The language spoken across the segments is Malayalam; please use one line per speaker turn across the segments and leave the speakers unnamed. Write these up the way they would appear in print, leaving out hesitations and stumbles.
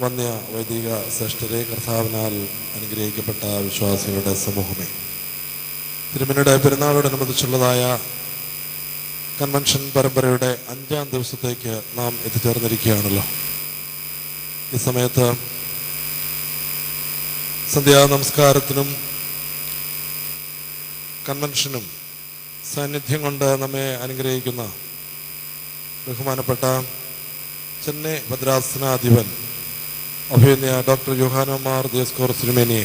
വന്യ വൈദിക ശ്രേഷ്ഠരെ, കർത്താവിനാൽ അനുഗ്രഹിക്കപ്പെട്ട വിശ്വാസികളുടെ സമൂഹമേ, തിരുമേനിയുടെ പെരുന്നാളോടനുബന്ധിച്ചുള്ളതായ കൺവെൻഷൻ പരമ്പരയുടെ 5ാം ദിവസത്തേക്ക് നാം എത്തിച്ചേർന്നിരിക്കുകയാണല്ലോ. ഈ സമയത്ത് സന്ധ്യാ നമസ്കാരത്തിനും കൺവെൻഷനും സാന്നിധ്യം കൊണ്ട് നമ്മെ അനുഗ്രഹിക്കുന്ന ബഹുമാനപ്പെട്ട ചെന്നൈ ഭദ്രാസനാധിപൻ അഭിനയ ഡോക്ടർ യോഹാനോ മാർ ദിയസ്കോർ തിരുമേനിയെ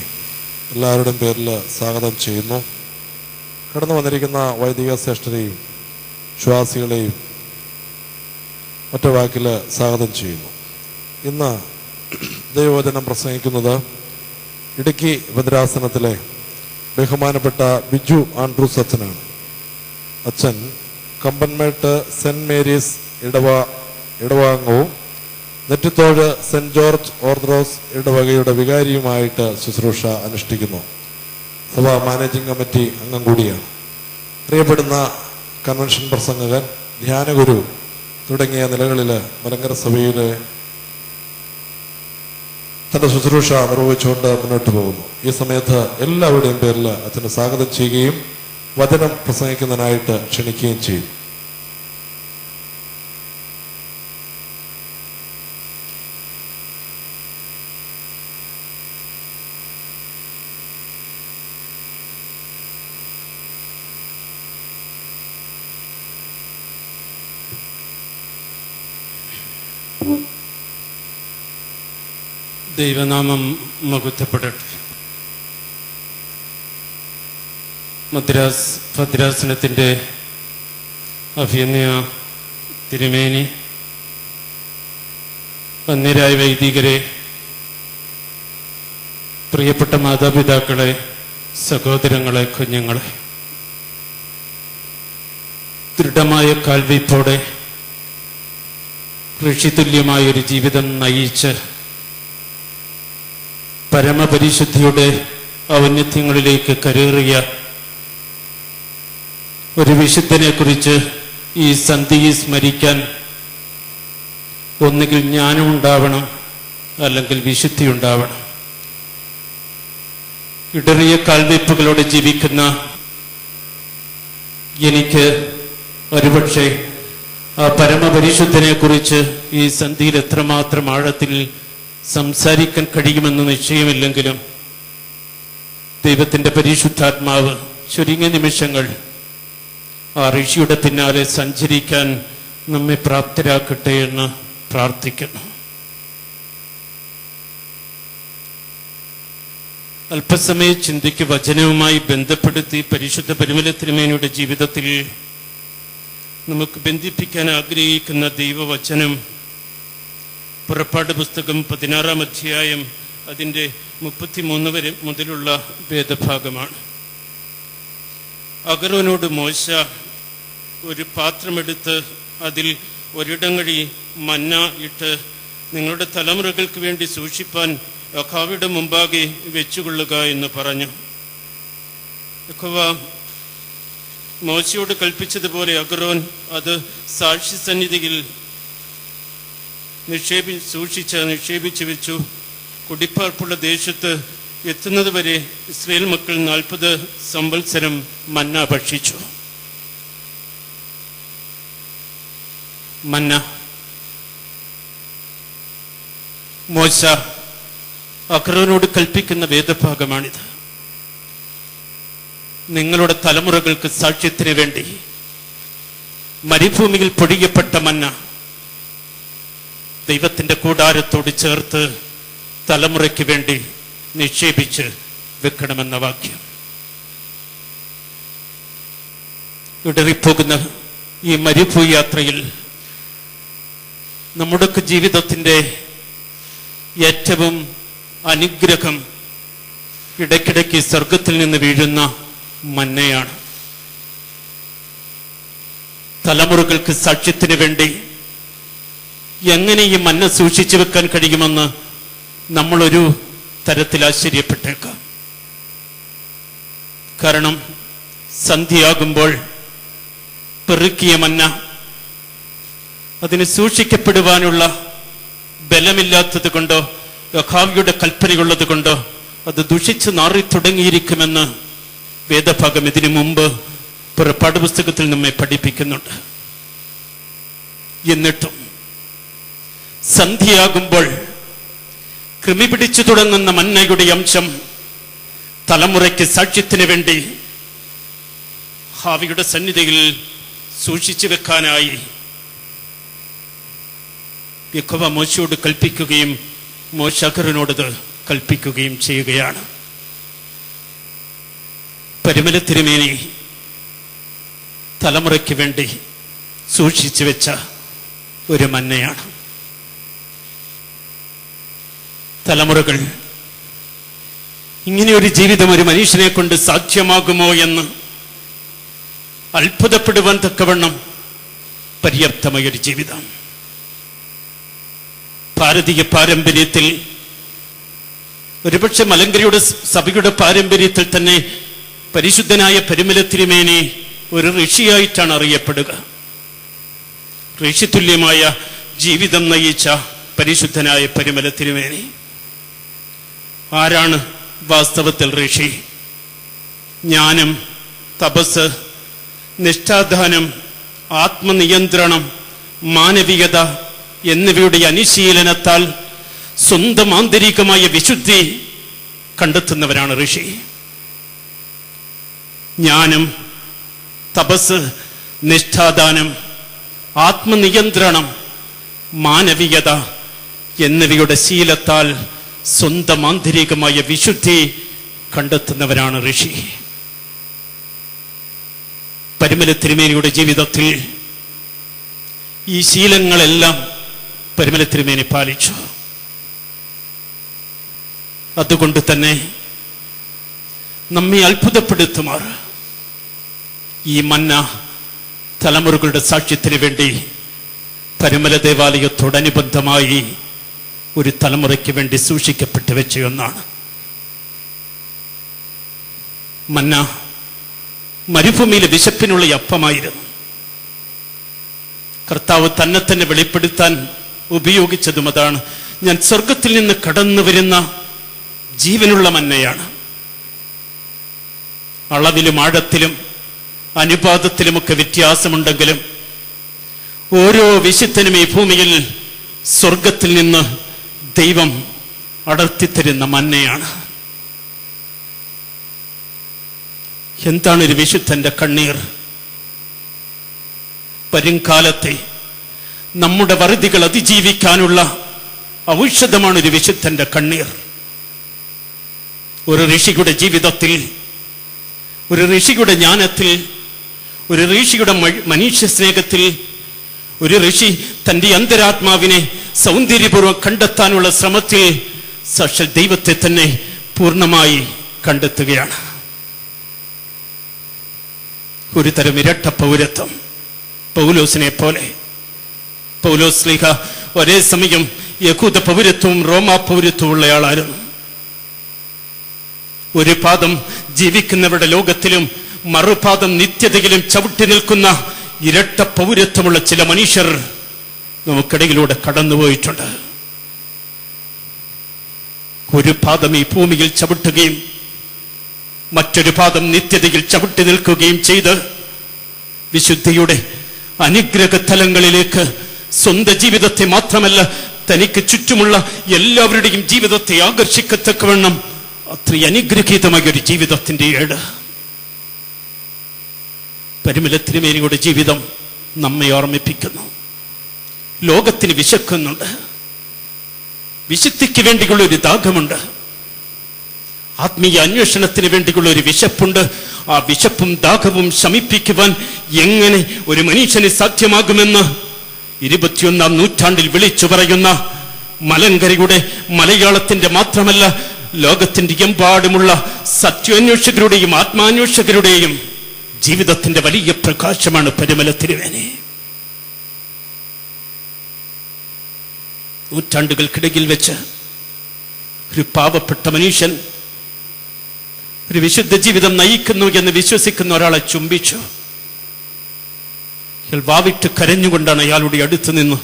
എല്ലാവരുടെയും പേരിൽ സ്വാഗതം ചെയ്യുന്നു. കടന്നു വന്നിരിക്കുന്ന വൈദിക ശ്രേഷ്ഠരെയും വിശ്വാസികളെയും ഒറ്റ വാക്കിൽ സ്വാഗതം ചെയ്യുന്നു. ഇന്ന് ദൈവവചനം പ്രസംഗിക്കുന്നത് ഇടുക്കി ഭദ്രാസനത്തിലെ ബഹുമാനപ്പെട്ട ബിജു ആൻഡ്രൂസ് അച്ഛനാണ്. അച്ഛൻ കമ്പൻമേട്ട് സെൻറ് മേരീസ് ഇടവാംഗവും നെറ്റിത്തോട് സെൻറ് ജോർജ് ഓർത്തഡോക്സ് ഇടവകയുടെ വികാരിയുമായിട്ട് ശുശ്രൂഷ അനുഷ്ഠിക്കുന്നു. സഭാ മാനേജിംഗ് കമ്മിറ്റി അംഗം കൂടിയാണ്. അറിയപ്പെടുന്ന കൺവെൻഷൻ പ്രസംഗകൻ, ധ്യാനഗുരു തുടങ്ങിയ നിലകളിൽ മലങ്കര സഭയിൽ തൻ്റെ ശുശ്രൂഷ നിർവഹിച്ചുകൊണ്ട് മുന്നോട്ട് പോകുന്നു. ഈ സമയത്ത് എല്ലാവരുടെയും പേരിൽ അച്ഛനെ സ്വാഗതം ചെയ്യുകയും വചനം പ്രസംഗിക്കുന്നതിനായിട്ട് ക്ഷണിക്കുകയും ചെയ്യും.
ദൈവനാമം മഹത്വപ്പെടട്ടെ. ഭദ്രാസനത്തിൻ്റെ അഭിനയ തിരുമേനി, വന്യരായ വൈദികരെ, പ്രിയപ്പെട്ട മാതാപിതാക്കളെ, സഹോദരങ്ങളെ, കുഞ്ഞുങ്ങളെ, ദൃഢമായ കാൽവയ്പോടെ ഋഷിതുല്യമായൊരു ജീവിതം നയിച്ച് പരമപരിശുദ്ധിയുടെ ഔന്നത്യങ്ങളിലേക്ക് കരേറിയ ഒരു വിശുദ്ധനെ കുറിച്ച് ഈ സന്ധ്യയിൽ സ്മരിക്കാൻ ഒന്നുകിൽ ജ്ഞാനം ഉണ്ടാവണം, അല്ലെങ്കിൽ വിശുദ്ധി ഉണ്ടാവണം. ഇടറിയ കാൽവയ്പ്പുകളോടെ ജീവിക്കുന്ന എനിക്ക് ഒരുപക്ഷെ ആ പരമപരിശുദ്ധനെ കുറിച്ച് ഈ സന്ധ്യയിൽ എത്രമാത്രം ആഴത്തിൽ സംസാരിക്കാൻ കഴിയുമെന്ന് നിശ്ചയമില്ലെങ്കിലും ദൈവത്തിൻ്റെ പരിശുദ്ധാത്മാവ് ചുരുങ്ങിയ നിമിഷങ്ങൾ ആ ഋഷിയുടെ പിന്നാലെ സഞ്ചരിക്കാൻ നമ്മെ പ്രാപ്തരാക്കട്ടെ എന്ന് പ്രാർത്ഥിക്കുന്നു. അല്പസമയ ചിന്തയ്ക്ക് വചനവുമായി ബന്ധപ്പെടുത്തി പരിശുദ്ധ പരിമല തിരുമേനിയുടെ ജീവിതത്തിൽ നമുക്ക് ബന്ധിപ്പിക്കാൻ ആഗ്രഹിക്കുന്ന ദൈവവചനം പുറപ്പാട് പുസ്തകം 16-ാം അധ്യായം അതിൻ്റെ 33 വരെ മുതലുള്ള വേദഭാഗമാണ്. അഹരോനോട് മോശ ഒരു പാത്രമെടുത്ത് അതിൽ ഒരിടങ്ങഴി മന്ന ഇട്ട് നിങ്ങളുടെ തലമുറകൾക്ക് വേണ്ടി സൂക്ഷിപ്പാൻ യഹോവയുടെ മുമ്പാകെ വെച്ചുകൊള്ളുക എന്ന് പറഞ്ഞു. യഹോവ മോശയോട് കൽപ്പിച്ചതുപോലെ അഹരോൻ അത് സാക്ഷി സന്നിധിയിൽ നിക്ഷേപിച്ചു വെച്ചു. കുടിപ്പാർപ്പുള്ള ദേശത്ത് എത്തുന്നത് വരെ ഇസ്രായേൽ മക്കൾ 40 സംവത്സരം മന്ന ഭക്ഷിച്ചു. മന്ന മോശ അഹരോനോട് കൽപ്പിക്കുന്ന വേദഭാഗമാണിത്. നിങ്ങളുടെ തലമുറകൾക്ക് സാക്ഷ്യത്തിന് വേണ്ടി മരുഭൂമിയിൽ പൊഴിയപ്പെട്ട മന്ന ദൈവത്തിൻ്റെ കൂടാരത്തോട് ചേർത്ത് തലമുറയ്ക്ക് വേണ്ടി നിക്ഷേപിച്ച് വെക്കണമെന്ന വാക്യം. ഇടറിപ്പോകുന്ന ഈ മരുഭൂയാത്രയിൽ നമ്മുടെ ജീവിതത്തിൻ്റെ ഏറ്റവും അനുഗ്രഹം ഇടയ്ക്കിടയ്ക്ക് സ്വർഗത്തിൽ നിന്ന് വീഴുന്ന മന്നയാണ്. തലമുറകൾക്ക് സാക്ഷ്യത്തിന് വേണ്ടി എങ്ങനെ ഈ മന്ന സൂക്ഷിച്ചു വെക്കാൻ കഴിയുമെന്ന് നമ്മളൊരു തരത്തിൽ ആശ്ചര്യപ്പെട്ടേക്കാം. കാരണം സന്ധ്യയാകുമ്പോൾ പെറുക്കിയ മന്ന അതിന് സൂക്ഷിക്കപ്പെടുവാനുള്ള ബലമില്ലാത്തത് കൊണ്ടോ യഹോവയുടെ കൽപ്പനയുള്ളത് കൊണ്ട് അത് ദുഷിച്ച് നാറി തുടങ്ങിയിരിക്കുമെന്ന് വേദഭാഗം ഇതിനു മുമ്പ് പുറപ്പാട് പുസ്തകത്തിൽ നമ്മെ പഠിപ്പിക്കുന്നുണ്ട്. എന്നിട്ടും സന്ധ്യയാകുമ്പോൾ കൃമി പിടിച്ചു തുടങ്ങുന്ന മന്നയുടെ അംശം തലമുറയ്ക്ക് സാക്ഷ്യത്തിന് വേണ്ടി യഹോവയുടെ സന്നിധിയിൽ സൂക്ഷിച്ചു വെക്കാനായി യഹോവ മോശയോട് കൽപ്പിക്കുകയും മോശ അഹരോനോട് കൽപ്പിക്കുകയും ചെയ്യുകയാണ്. പരിമല തിരുമേനി തലമുറയ്ക്ക് വേണ്ടി സൂക്ഷിച്ചു വെച്ച ഒരു മന്നയാണ്. തലമുറകൾ ഇങ്ങനെയൊരു ജീവിതം ഒരു മനുഷ്യനെ കൊണ്ട് സാധ്യമാകുമോ എന്ന് അത്ഭുതപ്പെടുവാൻ തക്കവണ്ണം പര്യാപ്തമായൊരു ജീവിതം. ഭാരതീയ പാരമ്പര്യത്തിൽ, ഒരുപക്ഷെ മലങ്കരയുടെ സഭയുടെ പാരമ്പര്യത്തിൽ തന്നെ പരിശുദ്ധനായ പരിമല തിരുമേനി ഒരു ഋഷിയായിട്ടാണ് അറിയപ്പെടുക. ഋഷിതുല്യമായ ജീവിതം നയിച്ച പരിശുദ്ധനായ പരിമല തിരുമേനി. ആരാണ് വാസ്തവത്തിൽ ഋഷി? ജ്ഞാനം, തപസ്, നിഷ്ഠാദാനം, ആത്മനിയന്ത്രണം, മാനവികത എന്നിവയുടെ അനുശീലനത്താൽ സ്വന്തം ആന്തരികമായ വിശുദ്ധി കണ്ടെത്തുന്നവരാണ് ഋഷി. ജ്ഞാനം, തപസ്, നിഷ്ഠാദാനം, ആത്മനിയന്ത്രണം, മാനവികത എന്നിവയുടെ ശീലത്താൽ സ്വന്തം ആന്തരികമായ വിശുദ്ധി കണ്ടെത്തുന്നവരാണ് ഋഷി. പരിമല തിരുമേനിയുടെ ജീവിതത്തിൽ ഈ ശീലങ്ങളെല്ലാം പരിമല തിരുമേനി പാലിച്ചു. അതുകൊണ്ട് തന്നെ നമ്മെ അത്ഭുതപ്പെടുത്തുമാർ ഈ മന്ന തലമുറകളുടെ സാക്ഷ്യത്തിന് വേണ്ടി പരിമല ദേവാലയത്തോടനുബന്ധമായി ഒരു തലമുറയ്ക്ക് വേണ്ടി സൂക്ഷിക്കപ്പെട്ടു വെച്ച ഒന്നാണ്. മന്ന മരുഭൂമിയിലെ വിശപ്പിനുള്ള അപ്പമായിരുന്നു. കർത്താവ് തന്നെ തന്നെ വെളിപ്പെടുത്താൻ ഉപയോഗിച്ചതും അതാണ്. ഞാൻ സ്വർഗത്തിൽ നിന്ന് കടന്നു വരുന്ന ജീവനുള്ള മന്നയാണ്. അളവിലും ആഴത്തിലും അനുപാതത്തിലുമൊക്കെ വ്യത്യാസമുണ്ടെങ്കിലും ഓരോ വിശുദ്ധനും ഈ ഭൂമിയിൽ സ്വർഗത്തിൽ നിന്ന് ദൈവം അടർത്തിത്തരുന്ന മന്നയാണ്. എന്താണ് ഒരു വിശുദ്ധന്റെ കണ്ണീർ? വരുംകാലത്തെ നമ്മുടെ വറുതികൾ അതിജീവിക്കാനുള്ള ഔഷധമാണ് ഒരു വിശുദ്ധന്റെ കണ്ണീർ. ഒരു ഋഷിയുടെ ജീവിതത്തിൽ, ഒരു ഋഷിയുടെ ജ്ഞാനത്തിൽ, ഒരു ഋഷിയുടെ മനുഷ്യ സ്നേഹത്തിൽ, ഒരു ഋഷി തന്റെ അന്തരാത്മാവിനെ സൗന്ദര്യപൂർവ്വം കണ്ടെത്താനുള്ള ശ്രമത്തിൽ സാക്ഷാൽ ദൈവത്തെ തന്നെ പൂർണ്ണമായി കണ്ടെത്തുകയാണ്. ഒരു തരം ഇരട്ട പൗരത്വം. പൗലോസിനെ പോലെ പൗലോസ് ശ്ലീഹ ഒരേ സമയം യഹൂദ പൗരത്വവും റോമാ പൗരത്വവും ഉള്ളയാളായിരുന്നു. ഒരു പാദം ജീവിക്കുന്നവരുടെ ലോകത്തിലും മറുപാദം നിത്യതയിലും ചവിട്ടി നിൽക്കുന്ന ഇരട്ട പൗരത്വമുള്ള ചില മനുഷ്യർ നമുക്കിടയിലൂടെ കടന്നുപോയിട്ടുണ്ട്. ഒരു പാദം ഈ ഭൂമിയിൽ ചവിട്ടുകയും മറ്റൊരു പാദം നിത്യതയിൽ ചവിട്ടി നിൽക്കുകയും ചെയ്ത് വിശുദ്ധിയുടെ അനുഗ്രഹ തലങ്ങളിലേക്ക് സ്വന്തം ജീവിതത്തെ മാത്രമല്ല തനിക്ക് ചുറ്റുമുള്ള എല്ലാവരുടെയും ജീവിതത്തെ ആകർഷിക്കത്തക്കവണ്ണം അത്ര അനുഗ്രഹീതമായ ഒരു ജീവിതത്തിന്റെ ഏട്. പരിമല തിരുമേനിയുടെ ജീവിതം നമ്മെ ഓർമ്മിപ്പിക്കുന്നു. ലോകത്തിന് വിശക്കുന്നുണ്ട്, വിശുദ്ധിക്ക് വേണ്ടിയുള്ള ഒരു ദാഹമുണ്ട്, ആത്മീയ അന്വേഷണത്തിന് വേണ്ടിയുള്ള ഒരു വിശപ്പുണ്ട്. ആ വിശപ്പും ദാഹവും ശമിപ്പിക്കുവാൻ എങ്ങനെ ഒരു മനുഷ്യന് സാധ്യമാകുമെന്ന് 21-ാം നൂറ്റാണ്ടിൽ വിളിച്ചു പറയുന്ന മലങ്കരയുടെ, മലയാളത്തിന്റെ മാത്രമല്ല ലോകത്തിന്റെ എമ്പാടുമുള്ള സത്യാന്വേഷകരുടെയും ആത്മാന്വേഷകരുടെയും ജീവിതത്തിന്റെ വലിയ പ്രകാശമാണ് പരിമല തിരുമേനി. നൂറ്റാണ്ടുകൾക്കിടയിൽ വെച്ച് ഒരു പാവപ്പെട്ട മനുഷ്യൻ ഒരു വിശുദ്ധ ജീവിതം നയിക്കുന്നു എന്ന് വിശ്വസിക്കുന്ന ഒരാളെ ചുംബിച്ചു. അയാൾ വാവിട്ട് കരഞ്ഞുകൊണ്ടാണ് അയാളുടെ അടുത്ത് നിന്ന്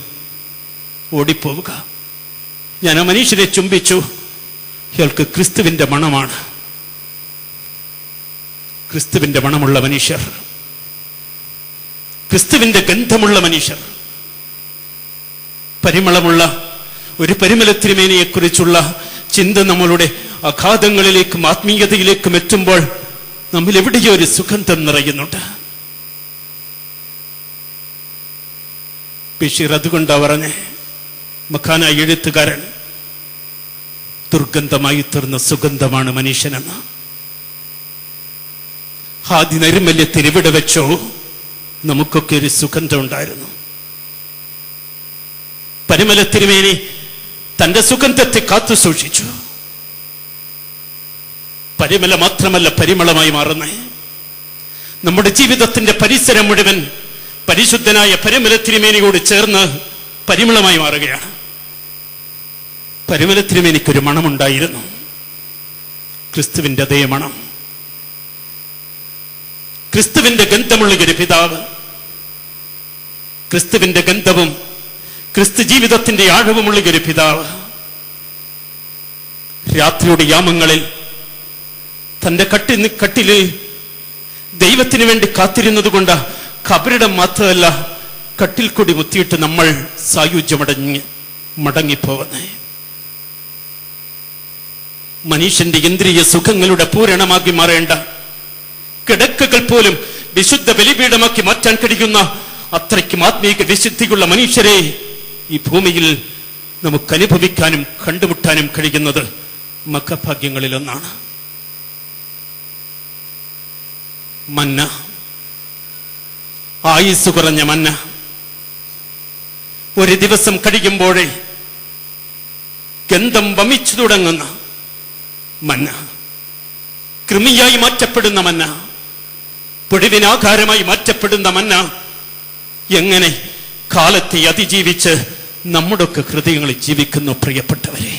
ഓടിപ്പോവുക. ഞാൻ ആ മനുഷ്യരെ ചുംബിച്ചു. ഇയാൾക്ക് ക്രിസ്തുവിന്റെ മണമാണ്. ക്രിസ്തുവിന്റെ മണമുള്ള മനുഷ്യർ, ക്രിസ്തുവിന്റെ ഗന്ധമുള്ള മനുഷ്യർ, പരിമളമുള്ള ഒരു പരിമല തിരുമേനിയെക്കുറിച്ചുള്ള ചിന്ത നമ്മളുടെ അഗാധങ്ങളിലേക്കും ആത്മീയതയിലേക്കും എത്തുമ്പോൾ നമ്മിൽ എവിടെയോ ഒരു സുഗന്ധം നിറയുന്നുണ്ട്. ബഷീർ അതുകൊണ്ടാ പറഞ്ഞേ, മഖാന എഴുത്തുകാരൻ, ദുർഗന്ധമായി തീർന്ന സുഗന്ധമാണ് മനുഷ്യനെന്ന്. ആദ്യ നൈർമല്യത്തിൽ എവിടെ വെച്ചോ നമുക്കൊക്കെ ഒരു സുഗന്ധം ഉണ്ടായിരുന്നു. പരിമല തിരുമേനി തന്റെ സുഗന്ധത്തെ കാത്തു സൂക്ഷിച്ചു. പരിമല മാത്രമല്ല പരിമളമായി മാറുന്നേ. നമ്മുടെ ജീവിതത്തിന്റെ പരിസരം മുഴുവൻ പരിശുദ്ധനായ പരിമല തിരുമേനിയോട് ചേർന്ന് പരിമളമായി മാറുകയാണ്. പരിമല തിരുമേനിക്കൊരു മണമുണ്ടായിരുന്നു, ക്രിസ്തുവിന്റെ അതേ മണം. ക്രിസ്തുവിന്റെ ഗന്ധമുള്ള ഒരു പിതാവ്, ക്രിസ്തുവിന്റെ ഗന്ധവും ക്രിസ്തു ജീവിതത്തിന്റെ ആഴവുമുള്ള ഒരു പിതാവ്. രാത്രിയുടെ യാമങ്ങളിൽ തന്റെ കട്ടിലിൽ ദൈവത്തിന് വേണ്ടി കാത്തിരുന്നത് കൊണ്ട് ഖബറിടം മാത്രമല്ല, കട്ടിൽ കൂടി മുത്തിയിട്ട് നമ്മൾ സായുജ്യമടഞ്ഞ് മടങ്ങിപ്പോകുന്നേ. മനുഷ്യന്റെ ഇന്ദ്രിയ സുഖങ്ങളുടെ പൂരണമാക്കി മാറേണ്ട കിടക്കകൾ പോലും വിശുദ്ധ ബലിപീഠമാക്കി മാറ്റാൻ കഴിയുന്ന അത്രയ്ക്കും ആത്മീക വിശുദ്ധിയുള്ള മനുഷ്യരെ ഈ ഭൂമിയിൽ നമുക്ക് അനുഭവിക്കാനും കണ്ടുമുട്ടാനും കഴിയുന്നത് മഖഭാഗ്യങ്ങളിലൊന്നാണ്. മന്ന, ആയുസ് കുറഞ്ഞ മന്ന, ഒരു ദിവസം കഴിയുമ്പോഴേ ഗന്ധം വമിച്ചു തുടങ്ങുന്ന മന്ന, കൃമിയായി മാറ്റപ്പെടുന്ന മന്ന, പൊടിവിനാകാരമായി മാറ്റപ്പെടുന്ന മന്ന, എങ്ങനെ കാലത്തെ അതിജീവിച്ച് നമ്മുടെയൊക്കെ ഹൃദയങ്ങളിൽ ജീവിക്കുന്നു പ്രിയപ്പെട്ടവരെ.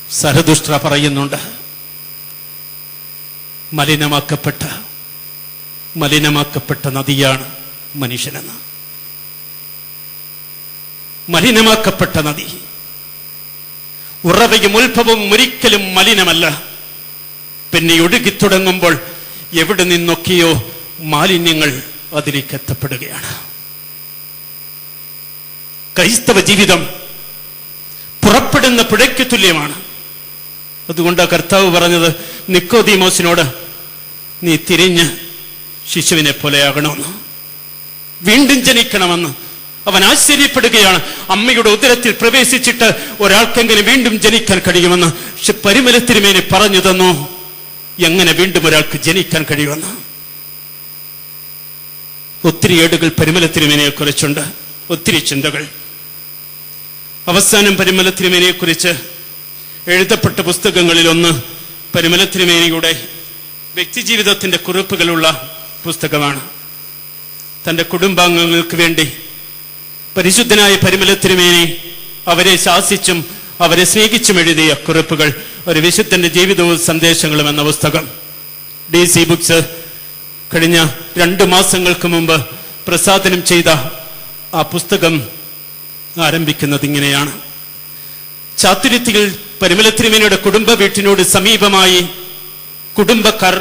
സരതുഷ്ട്ര പറയുന്നുണ്ട്, മലിനമാക്കപ്പെട്ട നദിയാണ് മനുഷ്യനെന്ന്. മലിനമാക്കപ്പെട്ട നദി, ഉറവയും ഉത്ഭവവും ഒരിക്കലും മലിനമല്ല. പിന്നെ ഒഴുകിത്തുടങ്ങുമ്പോൾ എവിടെ നിന്നൊക്കെയോ മാലിന്യങ്ങൾ അതിലേക്ക് എത്തപ്പെടുകയാണ്. ക്രൈസ്തവ ജീവിതം പുറപ്പെടുന്ന പുഴയ്ക്ക് തുല്യമാണ്. അതുകൊണ്ടാണ് കർത്താവ് പറഞ്ഞത് നിക്കോദീമോസിനോട്, നീ തിരിഞ്ഞ് ശിശുവിനെ പോലെയാകണമെന്ന്, വീണ്ടും ജനിക്കണമെന്ന്. അവൻ ആശ്ചര്യപ്പെടുകയാണ്, അമ്മയുടെ ഉദരത്തിൽ പ്രവേശിച്ചിട്ട് ഒരാൾക്കെങ്കിലും വീണ്ടും ജനിക്കാൻ കഴിയുമെന്ന്. പക്ഷെ പരിമല തിരുമേനി പറഞ്ഞു തന്നു എങ്ങനെ വീണ്ടും ഒരാൾക്ക് ജനിക്കാൻ കഴിയുമെന്ന്. ഒത്തിരി ഏടുകൾ പരിമല തിരുമേനിയെ കുറിച്ചുണ്ട്, ഒത്തിരി ചിന്തകൾ. അവസാനം പരിമല തിരുമേനിയെ കുറിച്ച് എഴുതപ്പെട്ട പുസ്തകങ്ങളിലൊന്ന് പരിമല തിരുമേനിയുടെ വ്യക്തിജീവിതത്തിന്റെ കുറിപ്പുകളുള്ള പുസ്തകമാണ്. തന്റെ കുടുംബാംഗങ്ങൾക്ക് വേണ്ടി പരിശുദ്ധനായ പരിമല തിരുമേനി അവരെ ശാസിച്ചും അവരെ സ്നേഹിച്ചും എഴുതിയ കുറിപ്പുകൾ, ഒരു വിശുദ്ധന്റെ ജീവിതവും സന്ദേശങ്ങളും എന്ന പുസ്തകം. DC ബുക്സ് കഴിഞ്ഞ 2 മാസങ്ങൾക്ക് മുമ്പ് പ്രസാദനം ചെയ്ത ആ പുസ്തകം ആരംഭിക്കുന്നത് ഇങ്ങനെയാണ്. ചാത്തുര്യത്തിൽ പരിമല തിരുമേനിയുടെ കുടുംബ വീട്ടിനോട് സമീപമായി കുടുംബക്കാർ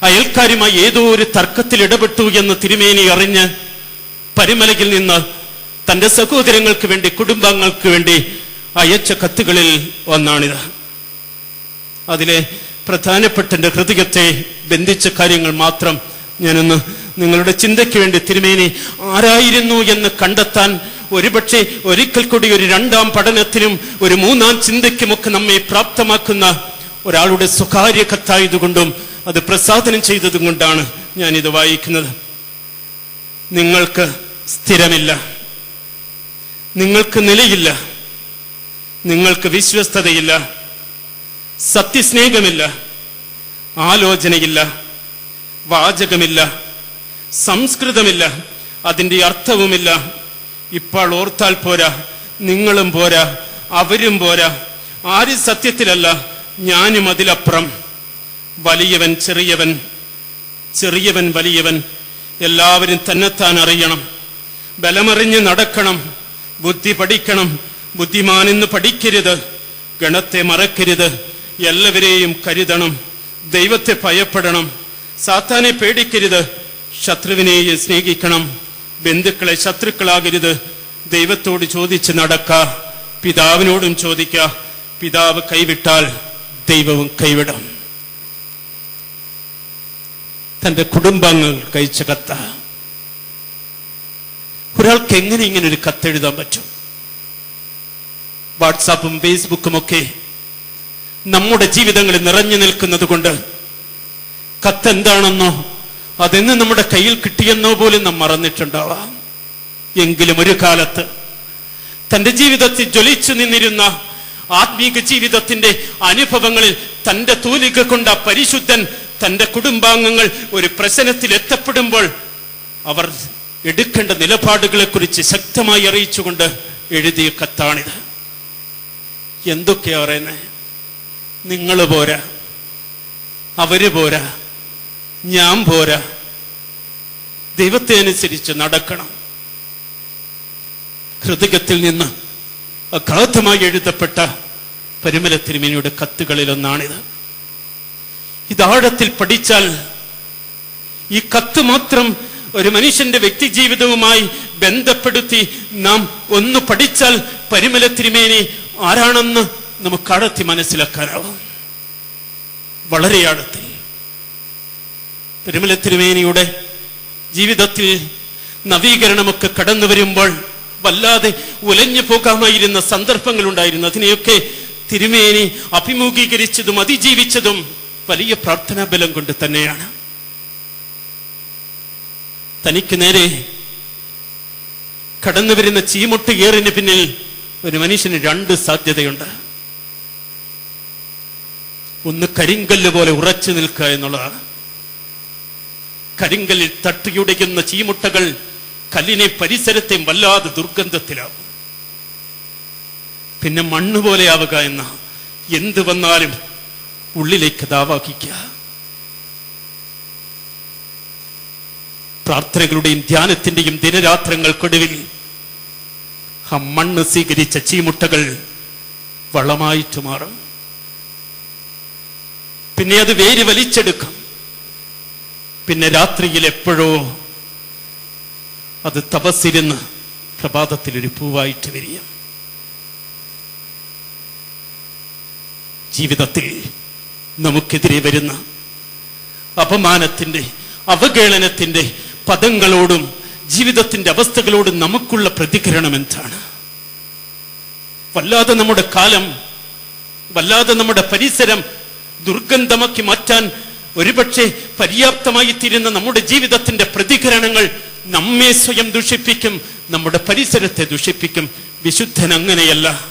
അയൽക്കാരുമായി ഏതോ ഒരു തർക്കത്തിൽ ഇടപെട്ടു എന്ന് തിരുമേനി അറിഞ്ഞ് പരിമലയിൽ നിന്ന് തന്റെ സഹോദരങ്ങൾക്ക് വേണ്ടി, കുടുംബാംഗങ്ങൾക്ക് വേണ്ടി അയച്ച കത്തുകളിൽ ഒന്നാണിത്. അതിലെ പ്രധാനപ്പെട്ട എൻ്റെ ഹൃദയത്തെ ബന്ധിച്ച കാര്യങ്ങൾ മാത്രം ഞാനൊന്ന് നിങ്ങളുടെ ചിന്തയ്ക്ക് വേണ്ടി, തിരുമേനി ആരായിരുന്നു എന്ന് കണ്ടെത്താൻ ഒരുപക്ഷെ ഒരിക്കൽ കൂടി ഒരു 2ാം പഠനത്തിനും ഒരു 3ാം ചിന്തയ്ക്കുമൊക്കെ നമ്മെ പ്രാപ്തമാക്കുന്ന ഒരാളുടെ സ്വകാര്യ കത്തായതുകൊണ്ടും അത് പ്രസാദനം ചെയ്തതും കൊണ്ടാണ് ഞാനിത് വായിക്കുന്നത്. നിങ്ങൾക്ക് സ്ഥിരമില്ല, നിങ്ങൾക്ക് നിലയില്ല, നിങ്ങൾക്ക് വിശ്വസ്തതയില്ല, സത്യസ്നേഹമില്ല, ആലോചനയില്ല, വാചകമില്ല, സംസ്കൃതമില്ല, അതിൻ്റെ അർത്ഥവുമില്ല. ഇപ്പോൾ ഓർത്താൽ പോരാ, നിങ്ങളും പോരാ, അവരും പോരാ, ആരും സത്യത്തിലല്ല, ഞാനും അതിലപ്പുറം. വലിയവൻ ചെറിയവൻ, ചെറിയവൻ വലിയവൻ എല്ലാവരും തന്നെത്താൻ അറിയണം, ബലമറിഞ്ഞ് നടക്കണം, ബുദ്ധി പഠിക്കണം, ബുദ്ധിമാനെന്ന് പഠിക്കരുത്, ഗണത്തെ മറക്കരുത്, എല്ലാവരെയും കരുതണം, ദൈവത്തെ ഭയപ്പെടണം, സാത്താനെ പേടിക്കരുത്, ശത്രുവിനെ സ്നേഹിക്കണം, ബന്ധുക്കളെ ശത്രുക്കളാകരുത്, ദൈവത്തോട് ചോദിച്ച് നടക്ക, പിതാവിനോടും ചോദിക്ക, പിതാവ് കൈവിട്ടാൽ ദൈവവും കൈവിടും. തന്റെ കുടുംബാംഗങ്ങൾ കഴിച്ച കത്ത. ഒരാൾക്ക് എങ്ങനെ ഇങ്ങനെ ഒരു കത്തെഴുതാൻ പറ്റും? വാട്സാപ്പും ഫേസ്ബുക്കും ഒക്കെ നമ്മുടെ ജീവിതങ്ങളിൽ നിറഞ്ഞു നിൽക്കുന്നത് കൊണ്ട് കത്തെന്താണെന്നോ അതെന്ന് നമ്മുടെ കയ്യിൽ കിട്ടിയെന്നോ പോലും നാം മറന്നിട്ടുണ്ടാവാം. എങ്കിലും ഒരു കാലത്ത് തന്റെ ജീവിതത്തിൽ ജ്വലിച്ചു നിന്നിരുന്ന ആത്മീക ജീവിതത്തിന്റെ അനുഭവങ്ങളിൽ തന്റെ തൂലിക കൊണ്ട പരിശുദ്ധൻ തന്റെ കുടുംബാംഗങ്ങൾ ഒരു പ്രശ്നത്തിൽ എത്തപ്പെടുമ്പോൾ അവർ എടുക്കേണ്ട നിലപാടുകളെ കുറിച്ച് ശക്തമായി അറിയിച്ചുകൊണ്ട് എഴുതിയ കത്താണിത്. എന്തൊക്കെയാ പറയുന്നത്? നിങ്ങൾ പോരാ, അവര് പോരാ, ഞാൻ പോരാ, ദൈവത്തെ അനുസരിച്ച് നടക്കണം. ഹൃദയത്തിൽ നിന്ന് അഗാധമായി എഴുതപ്പെട്ട പരിമല തിരുമേനിയുടെ കത്തുകളിലൊന്നാണിത്. ഇതാഴത്തിൽ പഠിച്ചാൽ, ഈ കത്ത് മാത്രം ഒരു മനുഷ്യന്റെ വ്യക്തി ജീവിതവുമായി ബന്ധപ്പെടുത്തി നാം ഒന്ന് പഠിച്ചാൽ പരിമല തിരുമേനി ആരാണെന്ന് നമുക്ക് ആഴത്തി മനസ്സിലാക്കാനാവും. വളരെ ആഴത്തിൽ പരിമല തിരുമേനിയുടെ ജീവിതത്തിൽ നവീകരണമൊക്കെ കടന്നു വരുമ്പോൾ വല്ലാതെ ഉലഞ്ഞു പോകാമായിരുന്ന സന്ദർഭങ്ങളുണ്ടായിരുന്നു. അതിനെയൊക്കെ തിരുമേനി അഭിമുഖീകരിച്ചതും അതിജീവിച്ചതും വലിയ പ്രാർത്ഥനാ ബലം കൊണ്ട് തന്നെയാണ്. തനിക്ക് നേരെ കടന്നു വരുന്ന ചീമുട്ട് ഏറിന് പിന്നിൽ ഒരു മനുഷ്യന് രണ്ട് സാധ്യതയുണ്ട്. ഒന്ന് കരിങ്കല്ല് പോലെ ഉറച്ചു നിൽക്കുക എന്നുള്ളതാണ്. കരിങ്കല്ലിൽ തട്ടിയുടയ്ക്കുന്ന ചീമുട്ടകൾ കല്ലിനെ പരിസരത്തെയും വല്ലാതെ ദുർഗന്ധത്തിലാവും. പിന്നെ മണ്ണ് പോലെയാവുക എന്ന എന്ത് വന്നാലും ഉള്ളിലേക്ക് ദാവാഹിക്കുക. പ്രാർത്ഥനകളുടെയും ധ്യാനത്തിന്റെയും ദിനരാത്രങ്ങൾക്കൊടുവിൽ ആ മണ്ണ് സ്വീകരിച്ച ചീമുട്ടകൾ വളമായിട്ട് മാറും. പിന്നെ അത് വേര് വലിച്ചെടുക്കും. പിന്നെ രാത്രിയിൽ എപ്പോഴോ അത് തപസ്സിരുന്ന് പ്രഭാതത്തിൽ ഒരു പൂവായിട്ട് വരിക. ജീവിതത്തിൽ നമുക്കെതിരെ വരുന്ന അപമാനത്തിന്റെ, അവഹേളനത്തിന്റെ പദങ്ങളോടും ജീവിതത്തിന്റെ അവസ്ഥകളോടും നമുക്കുള്ള പ്രതികരണം എന്താണ്? വല്ലാതെ നമ്മുടെ കാലം, വല്ലാതെ നമ്മുടെ പരിസരം ദുർഗന്ധമാക്കി മാറ്റാൻ ഒരുപക്ഷെ പര്യാപ്തമായി തീരുന്ന നമ്മുടെ ജീവിതത്തിന്റെ പ്രതികരണങ്ങൾ നമ്മെ സ്വയം ദുഷിപ്പിക്കും, നമ്മുടെ പരിസരത്തെ ദുഷിപ്പിക്കും. വിശുദ്ധൻ അങ്ങനെയല്ല.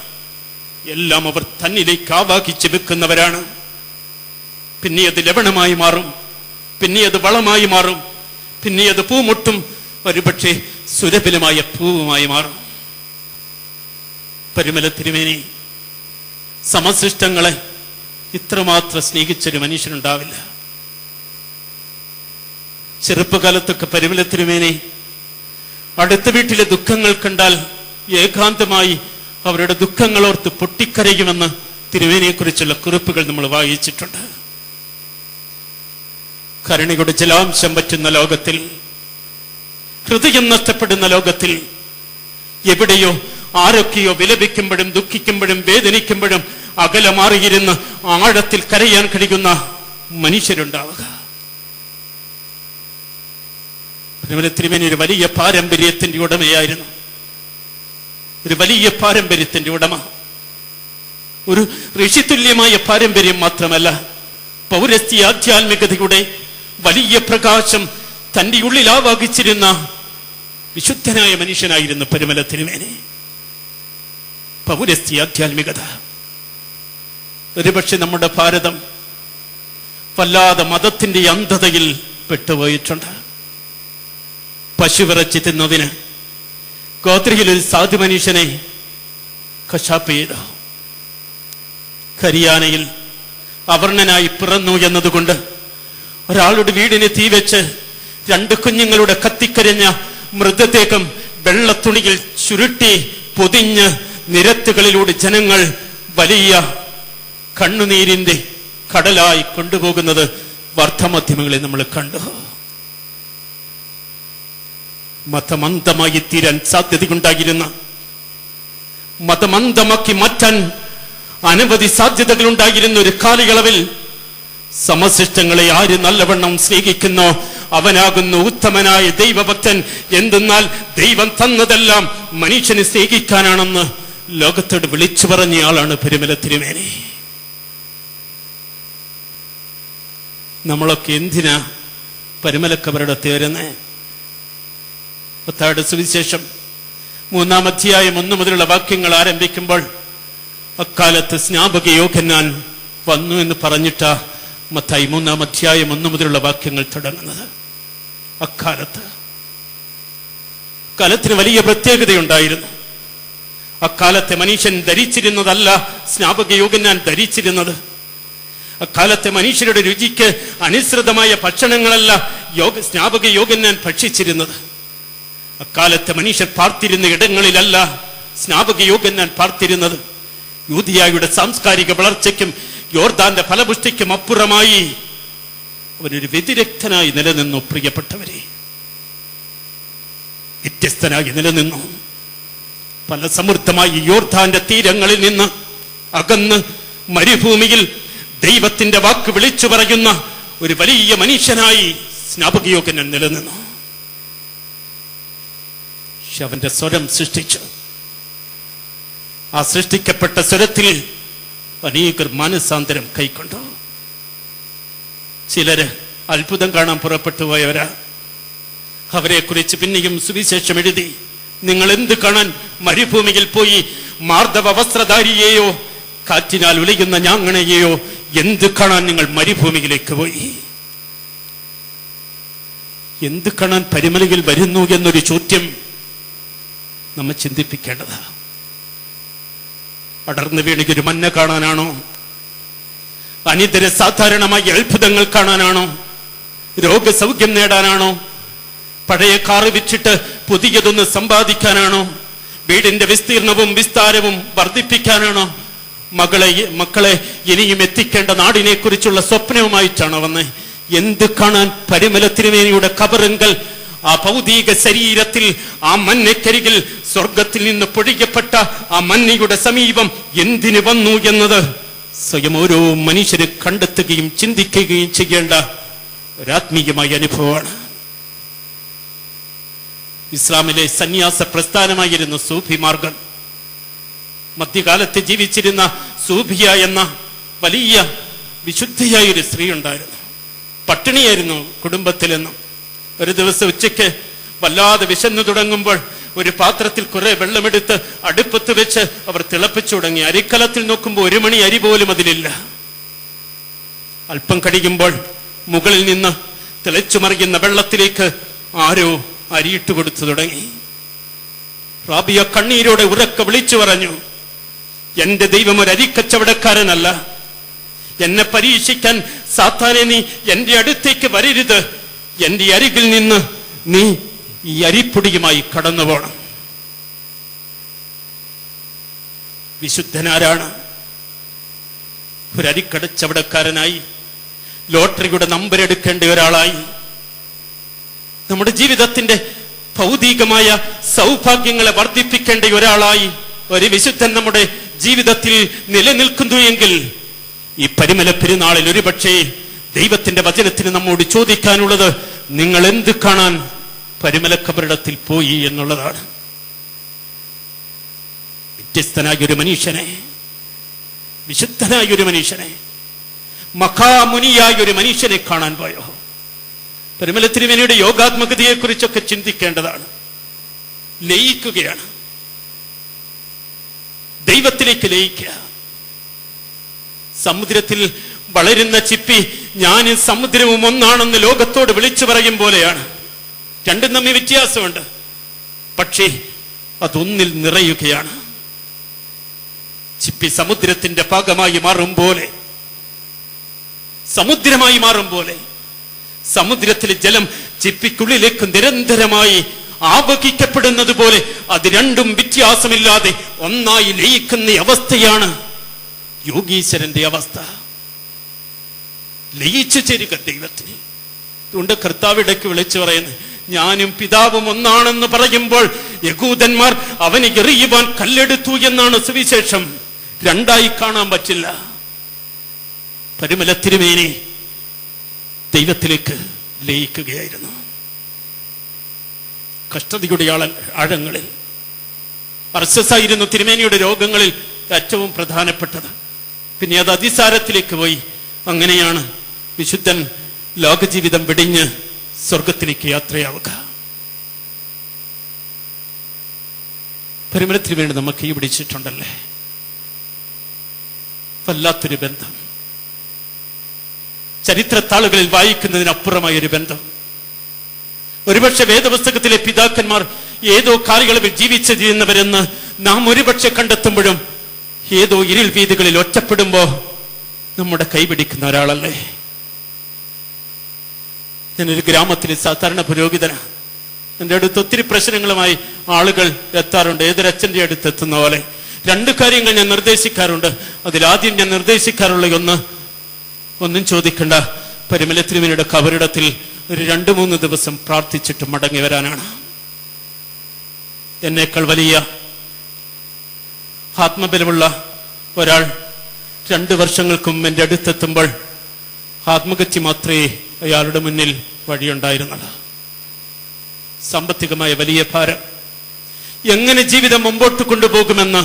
എല്ലാം അവർ തന്നിലേക്ക് ആവാഹിച്ച് വെക്കുന്നവരാണ്. പിന്നെ അത് ലവണമായി മാറും, പിന്നെ അത് വളമായി മാറും, പിന്നെ അത് പൂമുട്ടും, ഒരുപക്ഷെ സുരഭിലമായ പൂവുമായി മാറും. പരിമല തിരുമേനി സമസൃഷ്ടങ്ങളെ ഇത്രമാത്രം സ്നേഹിച്ചൊരു മനുഷ്യനുണ്ടാവില്ല. ചെറുപ്പകാലത്തൊക്കെ പരിമല തിരുമേനി അടുത്ത വീട്ടിലെ ദുഃഖങ്ങൾ കണ്ടാൽ ഏകാന്തമായി അവരുടെ ദുഃഖങ്ങളോർത്ത് പൊട്ടിക്കരയുമെന്ന് തിരുമേനിയെ കുറിച്ചുള്ള കുറിപ്പുകൾ നമ്മൾ വായിച്ചിട്ടുണ്ട്. കരുണയുടെ ജലാംശം പറ്റുന്ന ലോകത്തിൽ, ഹൃദയം നഷ്ടപ്പെടുന്ന ലോകത്തിൽ, എവിടെയോ ആരൊക്കെയോ വിലപിക്കുമ്പോഴും ദുഃഖിക്കുമ്പോഴും വേദനിക്കുമ്പോഴും അകലെ മാറിയിരുന്ന് ആഴത്തിൽ കരയാൻ കഴിയുന്ന മനുഷ്യരുണ്ടാവുക. പരിമല തിരുമേനി ഒരു വലിയ പാരമ്പര്യത്തിന്റെ ഉടമയായിരുന്നു. ഒരു വലിയ പാരമ്പര്യത്തിന്റെ ഉടമ. ഒരു ഋഷിതുല്യമായ പാരമ്പര്യം മാത്രമല്ല, പൗരസ്ത്യ ആധ്യാത്മികതയുടെ വലിയ പ്രകാശം തന്റെ ഉള്ളിൽ ആവാഹിച്ചിരുന്ന വിശുദ്ധനായ മനുഷ്യനായിരുന്നു പരിമല തിരുമേനി. പൗരസ്ത്യ ആധ്യാത്മികത. ഒരുപക്ഷെ നമ്മുടെ ഭാരതം വല്ലാതെ മതത്തിന്റെ അന്ധതയിൽ പെട്ടുപോയിട്ടുണ്ട്. പശുവിറച്ചി തിന്നതിന് ഗോത്രയിൽ ഒരു സാധു മനുഷ്യനെ കശാപ്പ് ചെയ്തു. ഹരിയാനയിൽ അവർണനായി പിറന്നു എന്നതുകൊണ്ട് ഒരാളുടെ വീടിന് തീവെച്ച് 2 കുഞ്ഞുങ്ങളുടെ കത്തിക്കരിഞ്ഞ മൃതദേഹം വെള്ളത്തുണിയിൽ ചുരുട്ടി പൊതിഞ്ഞ് നിരത്തുകളിലൂടെ ജനങ്ങൾ വലിയ കണ്ണുനീരിന്റെ കടലായി കൊണ്ടുപോകുന്നത് വാർത്താമാധ്യമങ്ങളിൽ നമ്മൾ കണ്ടു. മതമന്തമായി തീരാൻ സാധ്യതയുണ്ടായിരുന്ന, മതമന്തമാക്കി മാറ്റാൻ അനവധി സാധ്യതകളുണ്ടായിരുന്ന ഒരു കാലയളവിൽ സമശിഷ്ടങ്ങളെ ആര് നല്ലവണ്ണം സ്നേഹിക്കുന്നോ അവനാകുന്നു ഉത്തമനായ ദൈവഭക്തൻ. എന്തെന്നാൽ ദൈവം തന്നതെല്ലാം മനുഷ്യനെ സ്നേഹിക്കാനാണെന്ന് ലോകത്തോട് വിളിച്ചു പറഞ്ഞയാളാണ് പെരുമല തിരുമേനി. നമ്മളൊക്കെ എന്തിനാ പരുമലക്കവരുടെ തേരുന്നേ? മത്തായിയുടെ സുവിശേഷം 3-ാം അധ്യായം 1 മുതലുള്ള വാക്യങ്ങൾ ആരംഭിക്കുമ്പോൾ അക്കാലത്ത് സ്നാപക യോഹന്നാൻ വന്നു എന്ന് പറഞ്ഞിട്ടാ മത്തായി 3-ാം അധ്യായം 1 മുതലുള്ള വാക്യങ്ങൾ തുടങ്ങുന്നത്. അക്കാലത്തിന് വലിയ പ്രത്യേകതയുണ്ടായിരുന്നു. അക്കാലത്തെ മനുഷ്യൻ ധരിച്ചിരുന്നതല്ല സ്നാപക യോഹന്നാൻ ധരിച്ചിരുന്നത്. അക്കാലത്തെ മനുഷ്യരുടെ രുചിക്ക് അനുസൃതമായ ഭക്ഷണങ്ങളല്ല സ്നാപക യോഹന്നാൻ ഭക്ഷിച്ചിരുന്നത്. അക്കാലത്തെ മനുഷ്യർ പാർത്തിരുന്ന ഇടങ്ങളിലല്ല സ്നാപക യോഹന്നാൻ പാർത്തിരുന്നത്. യൂദയായുടെ സാംസ്കാരിക വളർച്ചയ്ക്കും യോർദാന്റെ ഫലപുഷ്ടിക്കും അപ്പുറമായി അവനൊരു വ്യതിരക്തനായി നിലനിന്നു. പ്രിയപ്പെട്ടവരെ, വ്യത്യസ്തനായി നിലനിന്നു. പല സമൃദ്ധമായി യോർദാന്റെ തീരങ്ങളിൽ നിന്ന് അകന്ന് മരുഭൂമിയിൽ ദൈവത്തിന്റെ വാക്ക് വിളിച്ചു പറയുന്ന ഒരു വലിയ മനുഷ്യനായി സ്നാപക യോഹന്നാൻ നിലനിന്നു. അവന്റെ സ്വരം സൃഷ്ടിച്ചു. ആ സൃഷ്ടിക്കപ്പെട്ട സ്വരത്തിൽ അനേകർ മാനസാന്തരം കൈക്കൊണ്ടു. ചിലര് അത്ഭുതം കാണാൻ പുറപ്പെട്ടു പോയവരാ. അവരെ കുറിച്ച് പിന്നെയും സുവിശേഷം എഴുതി. നിങ്ങൾ എന്ത് കാണാൻ മരുഭൂമിയിൽ പോയി? മാർദ്ദവ വസ്ത്രധാരിയെയോ കാറ്റിനാൽ ഉലയുന്ന ഞാങ്ങണയെയോ എന്ത് കാണാൻ നിങ്ങൾ മരുഭൂമിയിലേക്ക് പോയി? എന്ത് കാണാൻ പരിമലയിൽ വരുന്നു എന്നൊരു ചോദ്യം നമ്മെ ചിന്തിപ്പിക്കേണ്ടതാ. അടർന്നു വീണൊരു മഞ്ഞ കാണാനാണോ? അനിതര സാധാരണമായ അത്ഭുതങ്ങൾ കാണാനാണോ? രോഗസൗഖ്യം നേടാനാണോ? പഴയ കാറ് വിറ്റിട്ട് പുതിയതൊന്ന് സമ്പാദിക്കാനാണോ? വീടിന്റെ വിസ്തീർണവും വിസ്താരവും വർദ്ധിപ്പിക്കാനാണോ? മക്കളെ ഇനിയും എത്തിക്കേണ്ട നാടിനെ കുറിച്ചുള്ള സ്വപ്നവുമായിട്ടാണോ വന്നേ? എന്ത് കാണാൻ പരിമല തിരുമേനിയുടെ കബറിങ്കൽ ആ ഭൗതിക ശരീരത്തിൽ ആ മഞ്ഞക്കരികിൽ സ്വർഗത്തിൽ നിന്ന് പൊഴിക്കപ്പെട്ട ആ മഞ്ഞയുടെ സമീപം എന്തിനു വന്നു എന്നത് സ്വയം ഓരോ മനുഷ്യരെ കണ്ടെത്തുകയും ചിന്തിക്കുകയും ചെയ്യേണ്ട ഒരാത്മീയമായ അനുഭവമാണ്. ഇസ്ലാമിലെ സന്യാസ പ്രസ്ഥാനമായിരുന്നു സൂഫി മാർഗം. മധ്യകാലത്ത് ജീവിച്ചിരുന്ന സൂഫിയ എന്ന വലിയ വിശുദ്ധിയായ ഒരു സ്ത്രീ ഉണ്ടായിരുന്നു. പട്ടിണിയായിരുന്നു കുടുംബത്തിലെന്നും. ഒരു ദിവസം ഉച്ചയ്ക്ക് വല്ലാതെ വിശന്നു തുടങ്ങുമ്പോൾ ഒരു പാത്രത്തിൽ കുറെ വെള്ളമെടുത്ത് അടുപ്പത്ത് വെച്ച് അവർ തിളപ്പിച്ചു തുടങ്ങി. അരിക്കലത്തിൽ നോക്കുമ്പോൾ 1 മണി അരി പോലും അതിലില്ല. അല്പം കഴിയുമ്പോൾ മുകളിൽ നിന്ന് തിളച്ചു മറിയുന്ന വെള്ളത്തിലേക്ക് ആരോ അരിയിട്ട് കൊടുത്തു തുടങ്ങി. റാബിയ കണ്ണീരോടെ ഉറക്കെ വിളിച്ചു പറഞ്ഞു, എന്റെ ദൈവം ഒരു അരിക്കച്ചവടക്കാരനല്ല. എന്നെ പരീക്ഷിക്കാൻ സാത്താനെ നീ എന്റെ അടുത്തേക്ക് വരരുത്. എന്റെ അരികിൽ നിന്ന് നീ ഈ അരിപ്പൊടിയുമായി കടന്നു പോണം. വിശുദ്ധനാരാണ്? ഒരു അരിക്കടച്ചവടക്കാരനായി, ലോട്ടറിയുടെ നമ്പർ എടുക്കേണ്ട ഒരാളായി, നമ്മുടെ ജീവിതത്തിന്റെ ഭൗതികമായ സൗഭാഗ്യങ്ങളെ വർദ്ധിപ്പിക്കേണ്ട ഒരാളായി ഒരു വിശുദ്ധൻ നമ്മുടെ ജീവിതത്തിൽ നിലനിൽക്കുന്നു എങ്കിൽ ഈ പരിമല പെരുന്നാളിൽ ഒരുപക്ഷേ ദൈവത്തിന്റെ വചനത്തിന് നമ്മോട് ചോദിക്കാനുള്ളത് നിങ്ങൾ എന്ത് കാണാൻ പരിമലക്കബറിടത്തിൽ പോയി എന്നുള്ളതാണ്. വ്യത്യസ്തനായ ഒരു മനുഷ്യനെ, വിശുദ്ധനായ ഒരു മനുഷ്യനെ, മഹാമുനിയായ ഒരു മനുഷ്യനെ കാണാൻ പോയോ? പരിമല തിരുമേനിയുടെ യോഗാത്മകതയെ കുറിച്ചൊക്കെ ചിന്തിക്കേണ്ടതാണ്. ലയിക്കുകയാണ്, ദൈവത്തിലേക്ക് ലയിക്കുക. സമുദ്രത്തിൽ വളരുന്ന ചിപ്പി ഞാനും സമുദ്രവും ഒന്നാണെന്ന് ലോകത്തോട് വിളിച്ചു പറയും പോലെയാണ്. രണ്ടും തമ്മിൽ വ്യത്യാസമുണ്ട്, പക്ഷേ അതൊന്നിൽ നിറയുകയാണ്. ചിപ്പി സമുദ്രത്തിന്റെ ഭാഗമായി മാറും പോലെ, സമുദ്രമായി മാറും പോലെ, സമുദ്രത്തിലെ ജലം ചിപ്പിക്കുള്ളിലേക്ക് നിരന്തരമായി ആവഹിക്കപ്പെടുന്നത് പോലെ അത് രണ്ടും വ്യത്യാസമില്ലാതെ ഒന്നായി ലയിക്കുന്ന അവസ്ഥയാണ് യോഗീശ്വരന്റെ അവസ്ഥ. ലയിച്ചു ചേരുക ദൈവത്തിന്. അതുകൊണ്ട് കർത്താവ് ഇടയ്ക്ക് വിളിച്ചു പറയുന്നത്, ഞാനും പിതാവും ഒന്നാണെന്ന് പറയുമ്പോൾ യഹൂദന്മാർ അവനെ എറിയുവാൻ കല്ലെടുത്തു എന്നാണ് സുവിശേഷം. രണ്ടായി കാണാൻ പറ്റില്ല. പരിമല തിരുമേനി ദൈവത്തിലേക്ക് ലയിക്കുകയായിരുന്നു. കഷ്ടതയുടെ ആഴങ്ങളിൽ അർശസായിരുന്നു തിരുമേനിയുടെ രോഗങ്ങളിൽ ഏറ്റവും പ്രധാനപ്പെട്ടത്. പിന്നെ അത് അതിസാരത്തിലേക്ക് പോയി. അങ്ങനെയാണ് വിശുദ്ധൻ ലോകജീവിതം വെടിഞ്ഞ് സ്വർഗത്തിലേക്ക് യാത്രയാവുക. പരിമലത്തിന് വേണ്ടി നമുക്ക് ഈ പിടിച്ചിട്ടുണ്ടല്ലേ, വല്ലാത്തൊരു ബന്ധം. ചരിത്രത്താളുകളിൽ വായിക്കുന്നതിനപ്പുറമായൊരു ബന്ധം. ഒരുപക്ഷെ വേദപുസ്തകത്തിലെ പിതാക്കന്മാർ ഏതോ കാലയളവിൽ ജീവിച്ചിരുന്നവരെന്ന് നാം ഒരുപക്ഷെ കണ്ടെത്തുമ്പോഴും ഏതോ ഇരുൾ വീതികളിൽ ഒറ്റപ്പെടുമ്പോ നമ്മുടെ കൈപിടിക്കുന്ന ഒരാളല്ലേ. ഞാനൊരു ഗ്രാമത്തിൽ സാധാരണ പുരോഹിതനാണ്. എൻ്റെ അടുത്ത് ഒത്തിരി പ്രശ്നങ്ങളുമായി ആളുകൾ എത്താറുണ്ട്. ഏതൊരച്ഛൻ്റെ അടുത്ത് എത്തുന്ന പോലെ 2 കാര്യങ്ങൾ ഞാൻ നിർദ്ദേശിക്കാറുണ്ട്. അതിലാദ്യം ഞാൻ നിർദ്ദേശിക്കാറുള്ള ഒന്നും ചോദിക്കണ്ട, പരിമല തിരുമേനിയുടെ കബറിടത്തിൽ ഒരു 2-3 ദിവസം പ്രാർത്ഥിച്ചിട്ട് മടങ്ങി വരാനാണ്. എന്നേക്കാൾ വലിയ ആത്മബലമുള്ള ഒരാൾ 2 വർഷങ്ങൾക്ക് മുമ്പ് എൻ്റെ അടുത്തെത്തുമ്പോൾ ആത്മഹത്യ മാത്രമേ അയാളുടെ മുന്നിൽ വഴിയുണ്ടായിരുന്നത്. സാമ്പത്തികമായ വലിയ ഭാരം. എങ്ങനെ ജീവിതം മുമ്പോട്ട് കൊണ്ടുപോകുമെന്ന്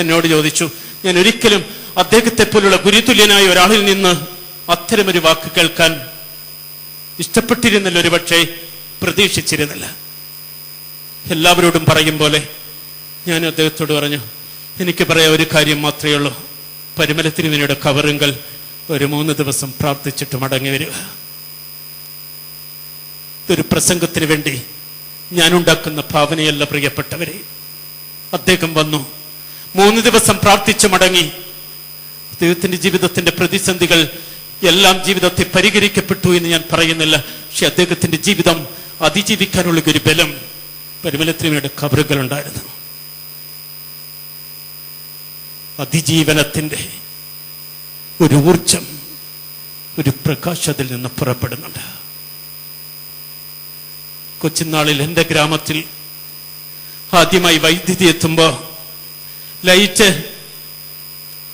എന്നോട് ചോദിച്ചു. ഞാൻ ഒരിക്കലും അദ്ദേഹത്തെ പോലുള്ള ഗുരുതുല്യനായ ഒരാളിൽ നിന്ന് അത്തരമൊരു വാക്ക് കേൾക്കാൻ ഇഷ്ടപ്പെട്ടിരുന്നില്ല, ഒരുപക്ഷെ പ്രതീക്ഷിച്ചിരുന്നില്ല. എല്ലാവരോടും പറയും പോലെ ഞാൻ അദ്ദേഹത്തോട് പറഞ്ഞു, എനിക്ക് പറയാൻ ഒരു കാര്യം മാത്രമേ ഉള്ളൂ, പരിമല തിരുമേനിയുടെ കബറിങ്കൽ ഒരു 3 ദിവസം പ്രാർത്ഥിച്ചിട്ട് മടങ്ങി വരിക. ഇതൊരു പ്രസംഗത്തിന് വേണ്ടി ഞാനുണ്ടാക്കുന്ന ഭാവനയല്ല പ്രിയപ്പെട്ടവരെ. അദ്ദേഹം വന്നു, 3 ദിവസം പ്രാർത്ഥിച്ചു മടങ്ങി. അദ്ദേഹത്തിന്റെ ജീവിതത്തിന്റെ പ്രതിസന്ധികൾ എല്ലാം ജീവിതത്തെ പരിഹരിക്കപ്പെട്ടു എന്ന് ഞാൻ പറയുന്നില്ല. പക്ഷെ അദ്ദേഹത്തിന്റെ ജീവിതം അതിജീവിക്കാനുള്ള ഒരു ബലം പരിമല തിരുമേനിയുടെ ഖബറുകൾ ഉണ്ടായിരുന്നു. അതിജീവനത്തിന്റെ ഒരു ഊർജം, ഒരു പ്രകാശത്തിൽ നിന്ന് പുറപ്പെടുന്നുണ്ട്. കൊച്ചുനാളിൽ എൻ്റെ ഗ്രാമത്തിൽ ആദ്യമായി വൈദ്യുതി എത്തുമ്പോ ലൈറ്റ്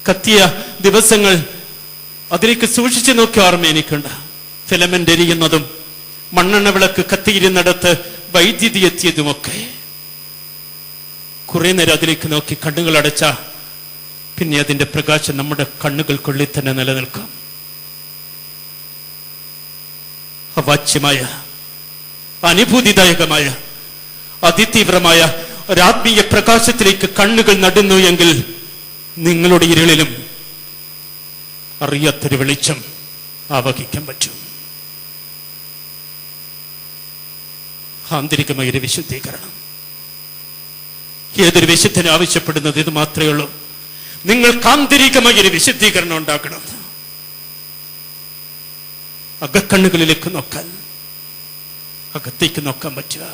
കത്തിയ ദിവസങ്ങൾ അതിലേക്ക് സൂക്ഷിച്ചു നോക്കിയ ഓർമ്മ എനിക്കുണ്ട്. ഫിലമെന്റ് എരിയുന്നതും മണ്ണെണ്ണ വിളക്ക് കത്തിയിരുന്നിടത്ത് വൈദ്യുതി എത്തിയതുമൊക്കെ. കുറെ നേരം അതിലേക്ക് നോക്കി കണ്ണുകൾ അടച്ച പിന്നെ അതിന്റെ പ്രകാശം നമ്മുടെ കണ്ണുകൾക്കുള്ളിൽ തന്നെ നിലനിൽക്കും. അവാച്യമായ, അനുഭൂതിദായകമായ, അതിതീവ്രമായ ഒരാത്മീയ പ്രകാശത്തിലേക്ക് കണ്ണുകൾ നടുന്നു എങ്കിൽ നിങ്ങളുടെ ഇരുളിലും അറിയാത്തൊരു വെളിച്ചം ആവഹിക്കാൻ പറ്റും. ആന്തരികമായൊരു വിശുദ്ധീകരണം. ഏതൊരു വിശുദ്ധനും ആവശ്യപ്പെടുന്നത് ഇത് മാത്രമേ ഉള്ളൂ, നിങ്ങൾക്ക് ആന്തരികമായൊരു വിശുദ്ധീകരണം ഉണ്ടാക്കണം. അകക്കണ്ണുകളിലേക്ക് നോക്കാൻ, അകത്തേക്ക് നോക്കാൻ പറ്റുക,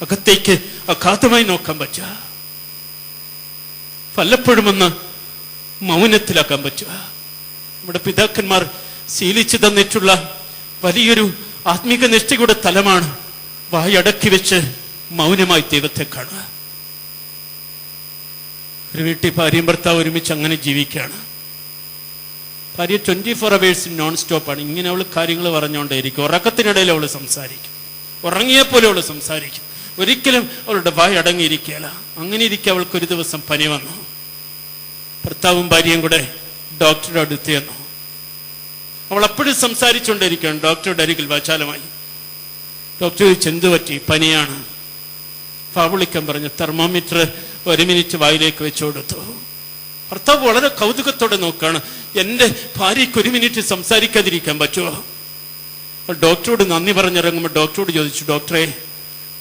അകത്തേക്ക് അഗാധമായി നോക്കാൻ പറ്റുക, പലപ്പോഴും ഒന്ന് മൗനത്തിലാക്കാൻ പറ്റുക. നമ്മുടെ പിതാക്കന്മാർ ശീലിച്ചു തന്നിട്ടുള്ള വലിയൊരു ആത്മീക നിഷ്ഠയുടെ തലമാണ് വായടക്കി വെച്ച് മൗനമായി ദൈവത്തെ കാണുക. ഒരു വീട്ടിൽ ഭാര്യയും ഭർത്താവ് ഒരുമിച്ച് അങ്ങനെ ജീവിക്കുകയാണ്. ഭാര്യ 24 hours നോൺ സ്റ്റോപ്പാണ്. ഇങ്ങനെ അവൾ കാര്യങ്ങൾ പറഞ്ഞുകൊണ്ടേയിരിക്കും. ഉറക്കത്തിനിടയിൽ അവൾ സംസാരിക്കും, ഉറങ്ങിയപ്പോലെ അവൾ സംസാരിക്കും. ഒരിക്കലും അവളുടെ വായ അടങ്ങിയിരിക്കുകയല്ല. അങ്ങനെ ഇരിക്കുക അവൾക്കൊരു ദിവസം പനി വന്നു. ഭർത്താവും ഭാര്യയും കൂടെ ഡോക്ടറുടെ അടുത്ത് ചെന്നു. അവൾ അപ്പോഴും സംസാരിച്ചുകൊണ്ടിരിക്കുകയാണ്. ഡോക്ടറുടെ അരികിൽ വാചാലമായി. ഡോക്ടർ ചോദിച്ചു, എന്തു പറ്റി? പനിയാണ്. വിളിക്കാൻ പറഞ്ഞു. തെർമോമീറ്റർ 1 മിനിറ്റ് വായിലേക്ക് വെച്ചു കൊടുത്തു. ഭർത്താവ് വളരെ കൗതുകത്തോടെ നോക്കുകയാണ്. എൻ്റെ ഭാര്യയ്ക്ക് 1 മിനിറ്റ് സംസാരിക്കാതിരിക്കാൻ പറ്റുമോ? ഡോക്ടറോട് നന്ദി പറഞ്ഞിറങ്ങുമ്പോൾ ഡോക്ടറോട് ചോദിച്ചു, ഡോക്ടറെ,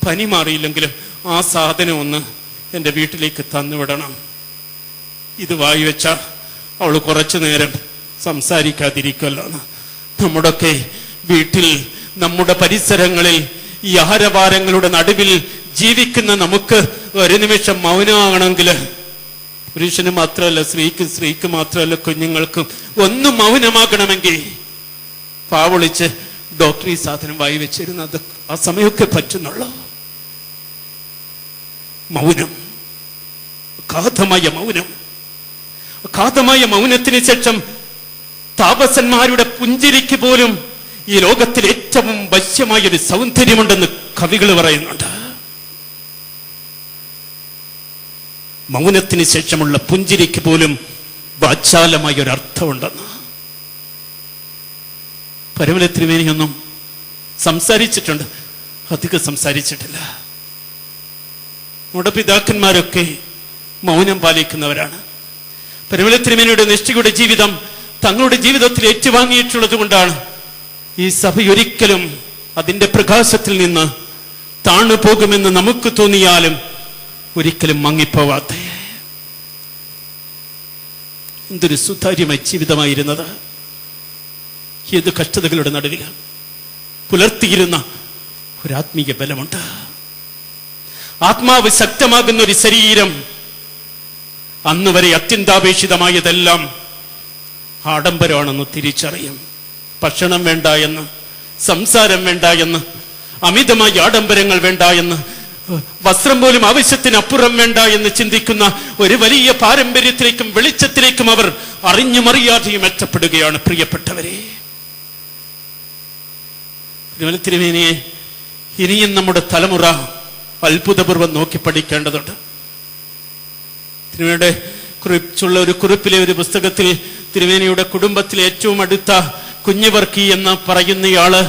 പനി മാറിയില്ലെങ്കിലും ആ സാധനം ഒന്ന് എൻ്റെ വീട്ടിലേക്ക് തന്നുവിടണം. ഇത് വായി വെച്ചാൽ അവൾ കുറച്ചു നേരം സംസാരിക്കാതിരിക്കുമല്ലോ. നമ്മുടെയൊക്കെ വീട്ടിൽ, നമ്മുടെ പരിസരങ്ങളിൽ, ഈ ആഹാരഭാരങ്ങളുടെ നടുവിൽ ജീവിക്കുന്ന നമുക്ക് ഒരു നിമിഷം മൗനമാകണമെങ്കിൽ, പുരുഷന് മാത്രമല്ല സ്ത്രീക്ക് മാത്രമല്ല കുഞ്ഞുങ്ങൾക്കും ഒന്ന് മൗനമാകണമെങ്കിൽ പാവൊളിച്ച് ഡോക്ടർ ഈ സാധനം വായി വെച്ചിരുന്നത് ആ സമയമൊക്കെ പറ്റുന്നുള്ളൂ. മൗനം, അഗാധമായ മൗനത്തിന് ശേഷം താപസന്മാരുടെ പുഞ്ചിരിക്ക് പോലും ഈ ലോകത്തിൽ ഏറ്റവും വശ്യമായ ഒരു സൗന്ദര്യമുണ്ടെന്ന് കവികൾ പറയുന്നുണ്ട്. മൗനത്തിന് ശേഷമുള്ള പുഞ്ചിരിക്ക് പോലും വാചാലമായ ഒരു അർത്ഥമുണ്ടെന്ന്. പരിമല തിരുമേനിയൊന്നും സംസാരിച്ചിട്ടുണ്ട്, അധികം സംസാരിച്ചിട്ടില്ല. നമ്മുടെ പിതാക്കന്മാരൊക്കെ മൗനം പാലിക്കുന്നവരാണ്. പരിമല തിരുമേനിയുടെ നിഷ്ഠയുടെ ജീവിതം തങ്ങളുടെ ജീവിതത്തിൽ ഏറ്റുവാങ്ങിയിട്ടുള്ളത് കൊണ്ടാണ് ഈ സഭ ഒരിക്കലും അതിന്റെ പ്രകാശത്തിൽ നിന്ന് താണു പോകുമെന്ന് നമുക്ക് തോന്നിയാലും ഒരിക്കലും മങ്ങിപ്പോവാത്ത എന്തൊരു സുതാര്യമായ ജീവിതമായിരുന്നത്. ഏത് കഷ്ടതകളുടെ നടുവിൽ പുലർത്തിയിരുന്ന ഒരാത്മീയ ബലമുണ്ട്. ആത്മാവ് ശക്തമാകുന്ന ഒരു ശരീരം. അന്ന് വരെ അത്യന്താപേക്ഷിതമായതെല്ലാം ആഡംബരമാണെന്ന് തിരിച്ചറിയും. ഭക്ഷണം വേണ്ട എന്ന്, സംസാരം വേണ്ട എന്ന്, അമിതമായ ആഡംബരങ്ങൾ വേണ്ട എന്ന്, വസ്ത്രം പോലും ആവശ്യത്തിനപ്പുറം വേണ്ട എന്ന് ചിന്തിക്കുന്ന ഒരു വലിയ പാരമ്പര്യത്തിലേക്കും വെളിച്ചത്തിലേക്കും അവർ അറിഞ്ഞുമറിയാതെയും എത്തപ്പെടുകയാണ്. പ്രിയപ്പെട്ടവരെ, തിരുമേനിയെ ഇനിയും നമ്മുടെ തലമുറ അത്ഭുതപൂർവ്വം നോക്കി പഠിക്കേണ്ടതുണ്ട്. തിരുമേനിയുടെ കുറിച്ചുള്ള ഒരു കുറിപ്പിലെ ഒരു പുസ്തകത്തിൽ തിരുമേനിയുടെ കുടുംബത്തിലെ ഏറ്റവും അടുത്ത കുഞ്ഞുവർക്കി എന്ന് പറയുന്നയാള്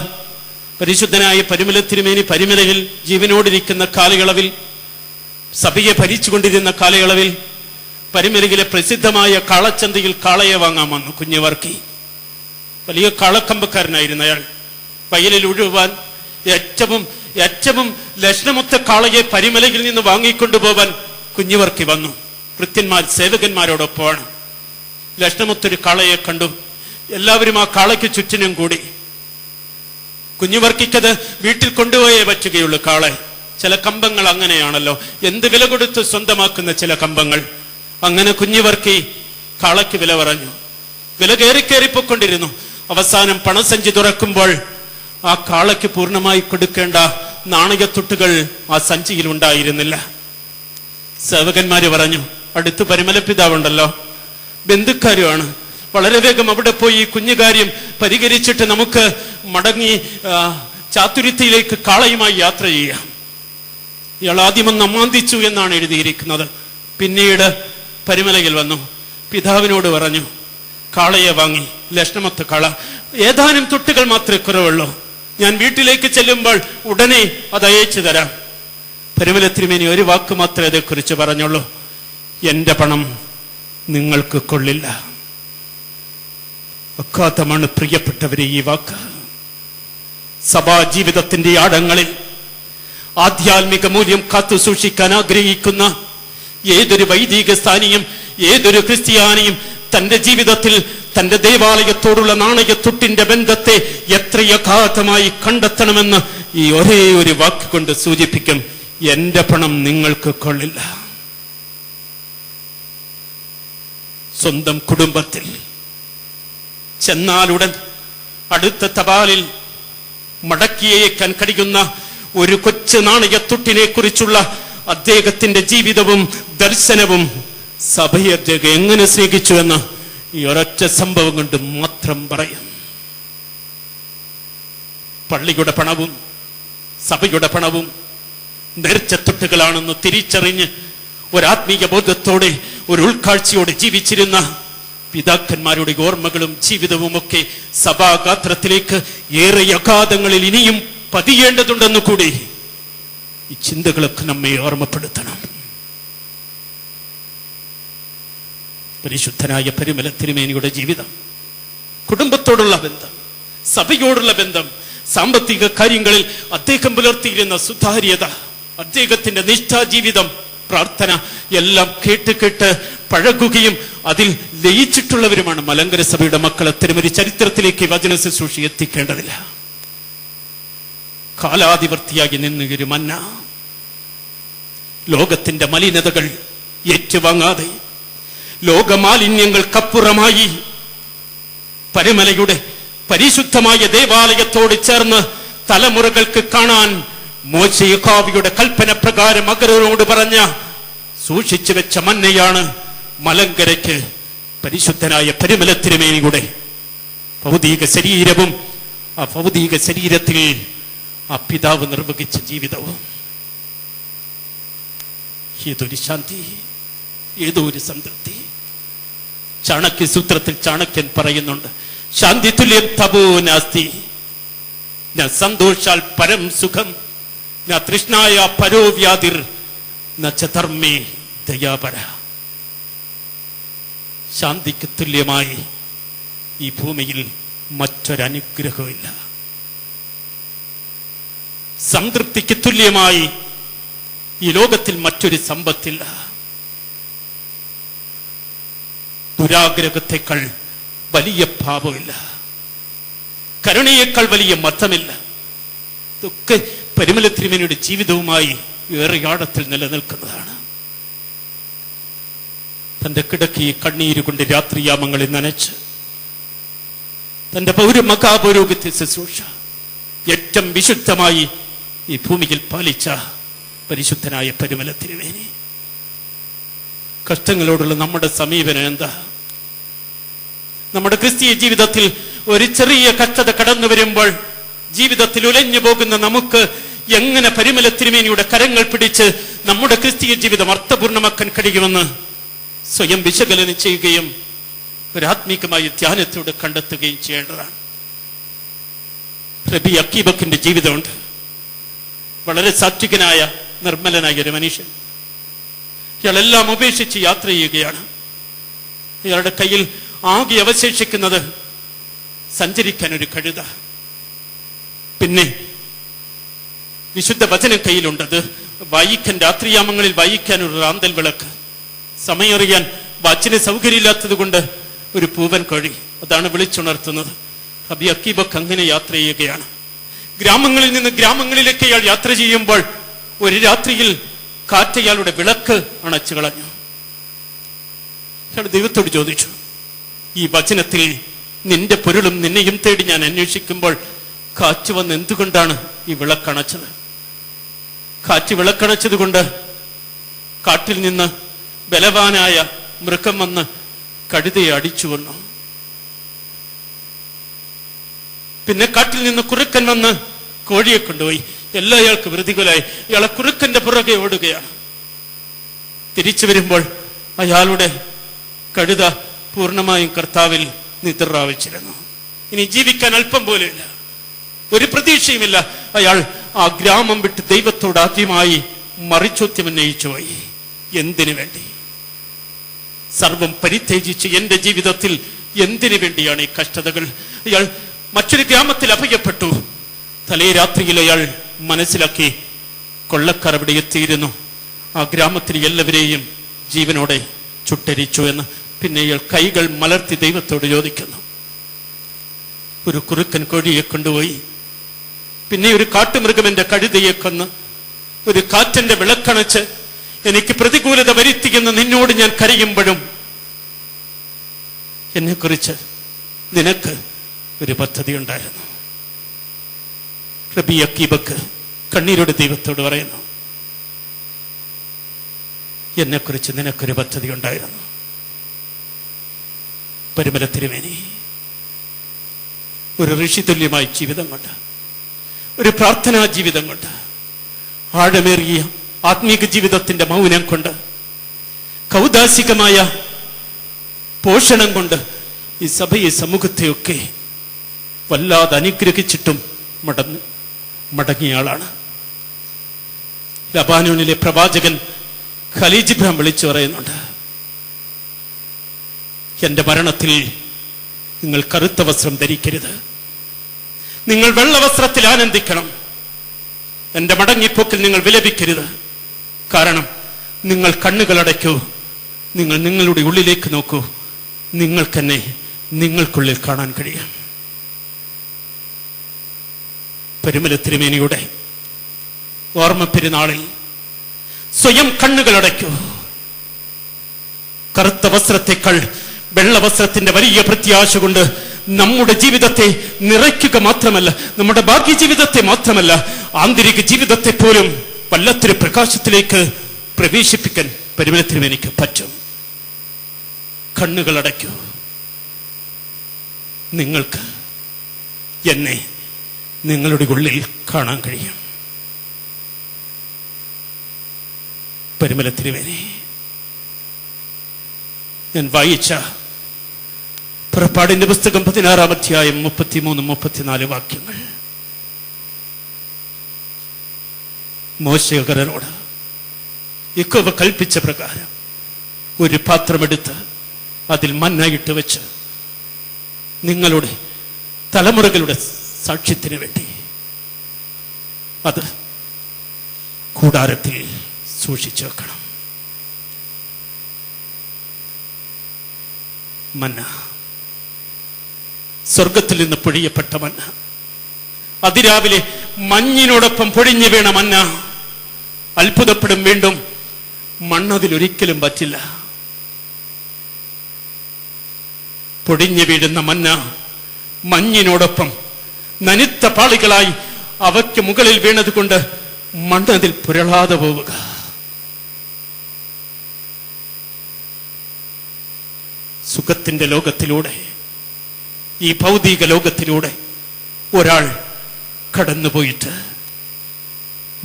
പരിശുദ്ധനായ പരിമല തിരുമേനി പരിമലയിൽ ജീവനോടിരിക്കുന്ന കാലയളവിൽ, സഭയെ ഭരിച്ചുകൊണ്ടിരുന്ന കാലയളവിൽ പരിമലയിലെ പ്രസിദ്ധമായ കാളച്ചന്തയിൽ കാളയെ വാങ്ങാൻ വന്നു കുഞ്ഞുവർക്കി. വലിയ കാളക്കമ്പക്കാരനായിരുന്നു അയാൾ. വയലിൽ ഉഴുവാൻ ഏറ്റവും ലക്ഷണമൊത്ത കാളയെ പരിമലയിൽ നിന്ന് വാങ്ങിക്കൊണ്ടുപോവാൻ കുഞ്ഞുവർക്കി വന്നു. കൃത്യന്മാർ സേവകന്മാരോടൊപ്പമാണ്. ലക്ഷണമൊത്തൊരു കാളയെ കണ്ടു. എല്ലാവരും ആ കാളയ്ക്ക് ചുറ്റിനും കൂടി. കുഞ്ഞുവർക്കിക്കത് വീട്ടിൽ കൊണ്ടുപോയേ പറ്റുകയുള്ളൂ. കാളെ ചില കമ്പങ്ങൾ അങ്ങനെയാണല്ലോ, എന്ത് വില കൊടുത്ത് സ്വന്തമാക്കുന്ന ചില കമ്പങ്ങൾ. അങ്ങനെ കുഞ്ഞുവർക്കി കാളയ്ക്ക് വില പറഞ്ഞു. വില കയറിപ്പോയിക്കൊണ്ടിരുന്നു. അവസാനം പണസഞ്ചി തുറക്കുമ്പോൾ ആ കാളയ്ക്ക് പൂർണ്ണമായി കൊടുക്കേണ്ട നാണയത്തുട്ടുകൾ ആ സഞ്ചിയിൽ ഉണ്ടായിരുന്നില്ല. സേവകന്മാര് പറഞ്ഞു, അടുത്ത് പരിമല പിതാവുണ്ടല്ലോ, ബന്ധുക്കാരുമാണ്, വളരെ വേഗം അവിടെ പോയി ഈ കുഞ്ഞുകാര്യം പരിഹരിച്ചിട്ട് നമുക്ക് മടങ്ങി ചാതുര്യത്തിലേക്ക് കാളയുമായി യാത്ര ചെയ്യാം. ഇയാൾ ആദ്യമൊന്ന് അമാന്തിച്ചു എന്നാണ് എഴുതിയിരിക്കുന്നത്. പിന്നീട് പരിമലയിൽ വന്നു, പിതാവിനോട് പറഞ്ഞു, കാളയെ വാങ്ങി, ലക്ഷണമൊത്ത കാള, ഏതാനും തൊട്ടുകൾ മാത്രമേ കുറവുള്ളൂ, ഞാൻ വീട്ടിലേക്ക് ചെല്ലുമ്പോൾ ഉടനെ അത് അയച്ചു തരാം. പരിമല തിരുമേനി ഒരു വാക്ക് മാത്രമേ അതേക്കുറിച്ച് പറഞ്ഞുള്ളൂ, എന്റെ പണം നിങ്ങൾക്ക് കൊള്ളില്ല. അക്കാതമാണ് പ്രിയപ്പെട്ടവരെ ഈ വാക്ക്. സഭാ ജീവിതത്തിന്റെ ആഴങ്ങളിൽ ആധ്യാത്മിക മൂല്യം കാത്തു സൂക്ഷിക്കാൻ ആഗ്രഹിക്കുന്ന ഏതൊരു വൈദിക സ്ഥാനിയും ഏതൊരു ക്രിസ്ത്യാനിയും തന്റെ ജീവിതത്തിൽ തന്റെ ദേവാലയത്തോടുള്ള നാണയത്തുട്ടിന്റെ ബന്ധത്തെ എത്ര അഗാധമായി കണ്ടെത്തണമെന്ന് ഈ ഒരേ ഒരു വാക്ക് കൊണ്ട് സൂചിപ്പിക്കും, എന്റെ പണം നിങ്ങൾക്ക് കൊള്ളില്ല. സ്വന്തം കുടുംബത്തിൽ ചെന്നാലുടൻ അടുത്ത തപാലിൽ മടക്കിയേക്കാൻ കഴിയുന്ന ഒരു കൊച്ചു നാണയത്തുട്ടിനെ കുറിച്ചുള്ള അദ്ദേഹത്തിന്റെ ജീവിതവും ദർശനവും സഭയെ എങ്ങനെ സ്നേഹിച്ചു എന്ന് ഈ ഒരൊറ്റ സംഭവം കൊണ്ട് മാത്രം പറയാം. പള്ളിയുടെ പണവും സഭയുടെ പണവും നേർച്ചത്തൊട്ടുകളാണെന്ന് തിരിച്ചറിഞ്ഞ് ഒരാത്മീയ ബോധത്തോടെ ഒരു ഉൾക്കാഴ്ചയോടെ ജീവിച്ചിരുന്ന പിതാക്കന്മാരുടെ ഓർമ്മകളും ജീവിതവും ഒക്കെ സഭാഗാത്രത്തിലേക്ക് ഏറെ അഗാധങ്ങളിൽ ഇനിയും പതിയേണ്ടതുണ്ടെന്ന് കൂടി ഈ ചിന്തകളൊക്കെ നമ്മെ ഓർമ്മപ്പെടുത്തണം. പരിശുദ്ധനായ പരിമല തിരുമേനിയുടെ ജീവിതം, കുടുംബത്തോടുള്ള ബന്ധം, സഭയോടുള്ള ബന്ധം, സാമ്പത്തിക കാര്യങ്ങളിൽ അദ്ദേഹം പുലർത്തിയിരുന്ന സുതാര്യത, അദ്ദേഹത്തിന്റെ നിഷ്ഠാജീവിതം, പ്രാർത്ഥന എല്ലാം കേട്ട് പഴകുകയും അതിൽ ലയിച്ചിട്ടുള്ളവരുമാണ് മലങ്കര സഭയുടെ മക്കൾ. അത്തരമൊരു ചരിത്രത്തിലേക്ക് വചന ശുശ്രൂഷ എത്തിക്കേണ്ടതില്ല. കാലാതിവർത്തിയായി നിന്നൊരു മന്ന, ലോകത്തിന്റെ മലിനതകൾ ഏറ്റുവാങ്ങാതെ ലോകമാലിന്യങ്ങൾക്കപ്പുറമായി പരുമലയുടെ പരിശുദ്ധമായ ദേവാലയത്തോട് ചേർന്ന് തലമുറകൾക്ക് കാണാൻ മോശെ യഹോവയുടെ കൽപ്പന പ്രകാരം അഹരോനോട് പറഞ്ഞ സൂക്ഷിച്ചു വെച്ച മന്നയാണ് മലങ്കരയ്ക്ക് പരിശുദ്ധനായ പരുമല തിരുമേനിയുടെ ഭൗതിക ശരീരവും ആ ഭൗതിക ശരീരത്തിൽ ആ പിതാവ് നിർവഹിച്ച ജീവിതവും. ഏതൊരു ശാന്തി, ഏതോ ഒരു സംതൃപ്തി. ചാണക്യ സൂത്രത്തിൽ ചാണക്യൻ പറയുന്നുണ്ട്, ശാന്തി തുല്യം തപോ നാസ്തി, ന സന്തോഷാൽ പരം സുഖം, ന തൃഷ്ണായ പരോവ്യാതിർ, ന ച ധർമ്മേ ദയാപര. ശാന്തിക്ക് തുല്യമായി ഈ ഭൂമിയിൽ മറ്റൊരനുഗ്രഹമില്ല. സംതൃപ്തിക്ക് തുല്യമായി ഈ ലോകത്തിൽ മറ്റൊരു സമ്പത്തില്ല. ദുരാഗ്രഹത്തെക്കാൾ വലിയ ഭാവമില്ല, കരുണയേക്കാൾ വലിയ മതമില്ല. ഇതൊക്കെ പരുമല തിരുമേനിയുടെ ജീവിതവുമായി ഏറെ ആഴത്തിൽ നിലനിൽക്കുന്നതാണ്. തന്റെ കിടക്കി കണ്ണീര് കൊണ്ട് രാത്രിയാമങ്ങളിൽ നനച്ച് തന്റെ മഹാപൗരോഹിത്യ ശുശ്രൂഷ ഏറ്റവും വിശുദ്ധമായി ഈ ഭൂമിയിൽ പാലിച്ച പരിശുദ്ധനായ പരുമല തിരുമേനി. കഷ്ടങ്ങളോടുള്ള നമ്മുടെ സമീപനം എന്താ? നമ്മുടെ ക്രിസ്തീയ ജീവിതത്തിൽ ഒരു ചെറിയ കഷ്ടത കടന്നു വരുമ്പോൾ ജീവിതത്തിൽ ഉലഞ്ഞു പോകുന്ന നമുക്ക് എങ്ങനെ പരുമല തിരുമേനിയുടെ കരങ്ങൾ പിടിച്ച് നമ്മുടെ ക്രിസ്തീയ ജീവിതം അർത്ഥപൂർണ്ണമാക്കാൻ കഴിയുമെന്ന് സ്വയം വിശകലനം ചെയ്യുകയും ഒരു ആത്മീകമായ ധ്യാനത്തോടെ കണ്ടെത്തുകയും ചെയ്യേണ്ടതാണ്. റബി അക്കീബക്കിന്റെ ജീവിതമുണ്ട്. വളരെ സാത്വികനായ നിർമ്മലനായ ഒരു മനുഷ്യൻ. ഇയാളെല്ലാം ഉപേക്ഷിച്ച് യാത്ര ചെയ്യുകയാണ്. ഇയാളുടെ കയ്യിൽ ആകെ അവശേഷിക്കുന്നത് സഞ്ചരിക്കാൻ ഒരു കഴുത, പിന്നെ വിശുദ്ധ വചനം കയ്യിലുണ്ടത് വായിക്കാൻ, രാത്രിയാമങ്ങളിൽ വായിക്കാൻ ഒരു റാന്തൽ വിളക്ക്, സമയമറിയാൻ വാച്ചിന് സൗകര്യമില്ലാത്തത് കൊണ്ട് ഒരു പൂവൻ കോഴി, അതാണ് വിളിച്ചുണർത്തുന്നത്. റബി അക്കീബക്ക് അങ്ങനെ യാത്ര ചെയ്യുകയാണ്. ഗ്രാമങ്ങളിൽ നിന്ന് ഗ്രാമങ്ങളിലേക്ക് അയാൾ യാത്ര ചെയ്യുമ്പോൾ ഒരു രാത്രിയിൽ കാറ്റ് അയാളുടെ വിളക്ക് അണച്ചു കളഞ്ഞു. അയാൾ ദൈവത്തോട് ചോദിച്ചു, ഈ വചനത്തിൽ നിന്റെ പൊരുളും നിന്നെയും തേടി ഞാൻ അന്വേഷിക്കുമ്പോൾ കാറ്റ് വന്ന് എന്തുകൊണ്ടാണ് ഈ വിളക്കണച്ചത്? കാറ്റ് വിളക്കണച്ചത് കൊണ്ട് കാട്ടിൽ നിന്ന് ബലവാനായ മൃഗം വന്ന് കഴുതയെ അടിച്ചു കൊന്നു. പിന്നെ കാട്ടിൽ നിന്ന് കുറുക്കൻ വന്ന് കോഴിയെ കൊണ്ടുപോയി. എല്ലാം അയാൾക്ക് പ്രതികൂലമായി. ഇയാളെ കുറുക്കന്റെ പുറകെ ഓടുകയാണ്. തിരിച്ചു വരുമ്പോൾ അയാളുടെ കഴുത പൂർണ്ണമായും കർത്താവിൽ നിദ്ര പ്രാപിച്ചിരുന്നു. ഇനി ജീവിക്കാൻ അല്പം പോലുമില്ല, ഒരു പ്രതീക്ഷയുമില്ല. അയാൾ ആ ഗ്രാമം വിട്ട് ദൈവത്തോട് ആദ്യമായി മറിച്ചോദ്യം ഉന്നയിച്ചു പോയി. എന്തിനു വേണ്ടി? സർവം പരിത്യജിച്ച് എന്റെ ജീവിതത്തിൽ എന്തിനു വേണ്ടിയാണ് ഈ കഷ്ടതകൾ? അയാൾ മറ്റൊരു ഗ്രാമത്തിൽ അഭയപ്പെട്ടു. തലേ രാത്രിയിൽ അയാൾ മനസ്സിലാക്കി, കൊള്ളക്കാർ അവിടെ എത്തിയിരുന്നു, ആ ഗ്രാമത്തിൽ എല്ലാവരെയും ജീവനോടെ ചുട്ടരിച്ചു എന്ന്. പിന്നെ അയാൾ കൈകൾ മലർത്തി ദൈവത്തോട് ചോദിക്കുന്നു. ഒരു കുറുക്കൻ കോഴിയെ കൊണ്ടുപോയി, പിന്നെ ഒരു കാട്ടുമൃഗം എന്റെ കഴുതയെ കൊന്ന്, ഒരു കാറ്റന്റെ വിളക്കണച്ച് എനിക്ക് പ്രതികൂലത വരുത്തിയെന്ന് നിന്നോട് ഞാൻ കരയുമ്പോഴും എന്നെക്കുറിച്ച് നിനക്ക് ഒരു പദ്ധതി ഉണ്ടായിരുന്നു. റബി അക്കീബക്ക് കണ്ണീരോട് ദൈവത്തോട് പറയുന്നു, എന്നെക്കുറിച്ച് നിനക്കൊരു പദ്ധതി ഉണ്ടായിരുന്നു. പരുമല തിരുമേനി ഒരു ഋഷിതുല്യമായ ജീവിതം കൊണ്ട്, ഒരു പ്രാർത്ഥനാ ജീവിതം കൊണ്ട്, ആഴമേറിയ ആത്മീക ജീവിതത്തിന്റെ മൗനം കൊണ്ട്, കൗദാസികമായ പോഷണം കൊണ്ട് ഈ സഭയെ സമൂഹത്തെയൊക്കെ വല്ലാതെ അനുഗ്രഹിച്ചിട്ടും മടങ്ങിയ ആളാണ്. ലബാനോനിലെ പ്രവാചകൻ ഖലീജ് ഇബ്രാഹിം വിളിച്ചു പറയുന്നുണ്ട്, എന്റെ മരണത്തിൽ നിങ്ങൾ കറുത്ത വസ്ത്രം ധരിക്കരുത്, നിങ്ങൾ വെള്ളവസ്ത്രത്തിൽ ആനന്ദിക്കണം. എന്റെ മടങ്ങിപ്പോക്കിൽ നിങ്ങൾ വിലപിക്കരുത്. കാരണം നിങ്ങൾ കണ്ണുകളടയ്ക്കൂ, നിങ്ങൾ നിങ്ങളുടെ ഉള്ളിലേക്ക് നോക്കൂ, നിങ്ങൾക്കെന്നെ നിങ്ങൾക്കുള്ളിൽ കാണാൻ കഴിയും. പരിമല തിരുമേനിയുടെ ഓർമ്മ പെരുന്നാളിൽ സ്വയം കണ്ണുകളടയ്ക്കൂ. കറുത്ത വസ്ത്രത്തെക്കാൾ വെള്ള വസ്ത്രത്തിന്റെ വലിയ പ്രത്യാശ കൊണ്ട് നമ്മുടെ ജീവിതത്തെ നിറയ്ക്കുക മാത്രമല്ല, നമ്മുടെ ബാക്കി ജീവിതത്തെ മാത്രമല്ല, ആന്തരിക ജീവിതത്തെ പോലും വല്ലാത്തൊരു പ്രകാശത്തിലേക്ക് പ്രവേശിപ്പിക്കാൻ പരിമല തിരുമേനിക്ക് പറ്റും. കണ്ണുകളടയ്ക്കൂ. നിങ്ങൾക്ക് എന്നെ നിങ്ങളുടെ ഉള്ളിൽ കാണാൻ കഴിയും. പരിമല തിരുമേനി ഞാൻ വായിച്ച പുറപ്പാടിന്റെ പുസ്തകം 16-ാം അധ്യായം 33-34 വാക്യങ്ങൾ മോശെയോട് യഹോവ കൽപ്പിച്ച പ്രകാരം ഒരു പാത്രമെടുത്ത് അതിൽ മന്നായിട്ട് വെച്ച് നിങ്ങളുടെ തലമുറകളുടെ സാക്ഷ്യത്തിന് വേണ്ടി അത് കൂടാരത്തിൽ സൂക്ഷിച്ചു വെക്കണം. മന്ന, സ്വർഗത്തിൽ നിന്ന് പൊഴിയപ്പെട്ട മന്ന, അതിരാവിലെ മഞ്ഞിനോടൊപ്പം പൊഴിഞ്ഞു വീണ മന്ന. അത്ഭുതപ്പെടും വീണ്ടും, മണ്ണതിലൊരിക്കലും പറ്റില്ല. പൊടിഞ്ഞു വീഴുന്ന മന്ന മഞ്ഞിനോടൊപ്പം നനുത്ത പാളികളായി അവയ്ക്ക് മുകളിൽ വീണത് കൊണ്ട് മണ്ണതിൽ പുരളാതെ പോവുക. സുഖത്തിന്റെ ലോകത്തിലൂടെ, ഈ ഭൗതിക ലോകത്തിലൂടെ ഒരാൾ കടന്നുപോയിട്ട്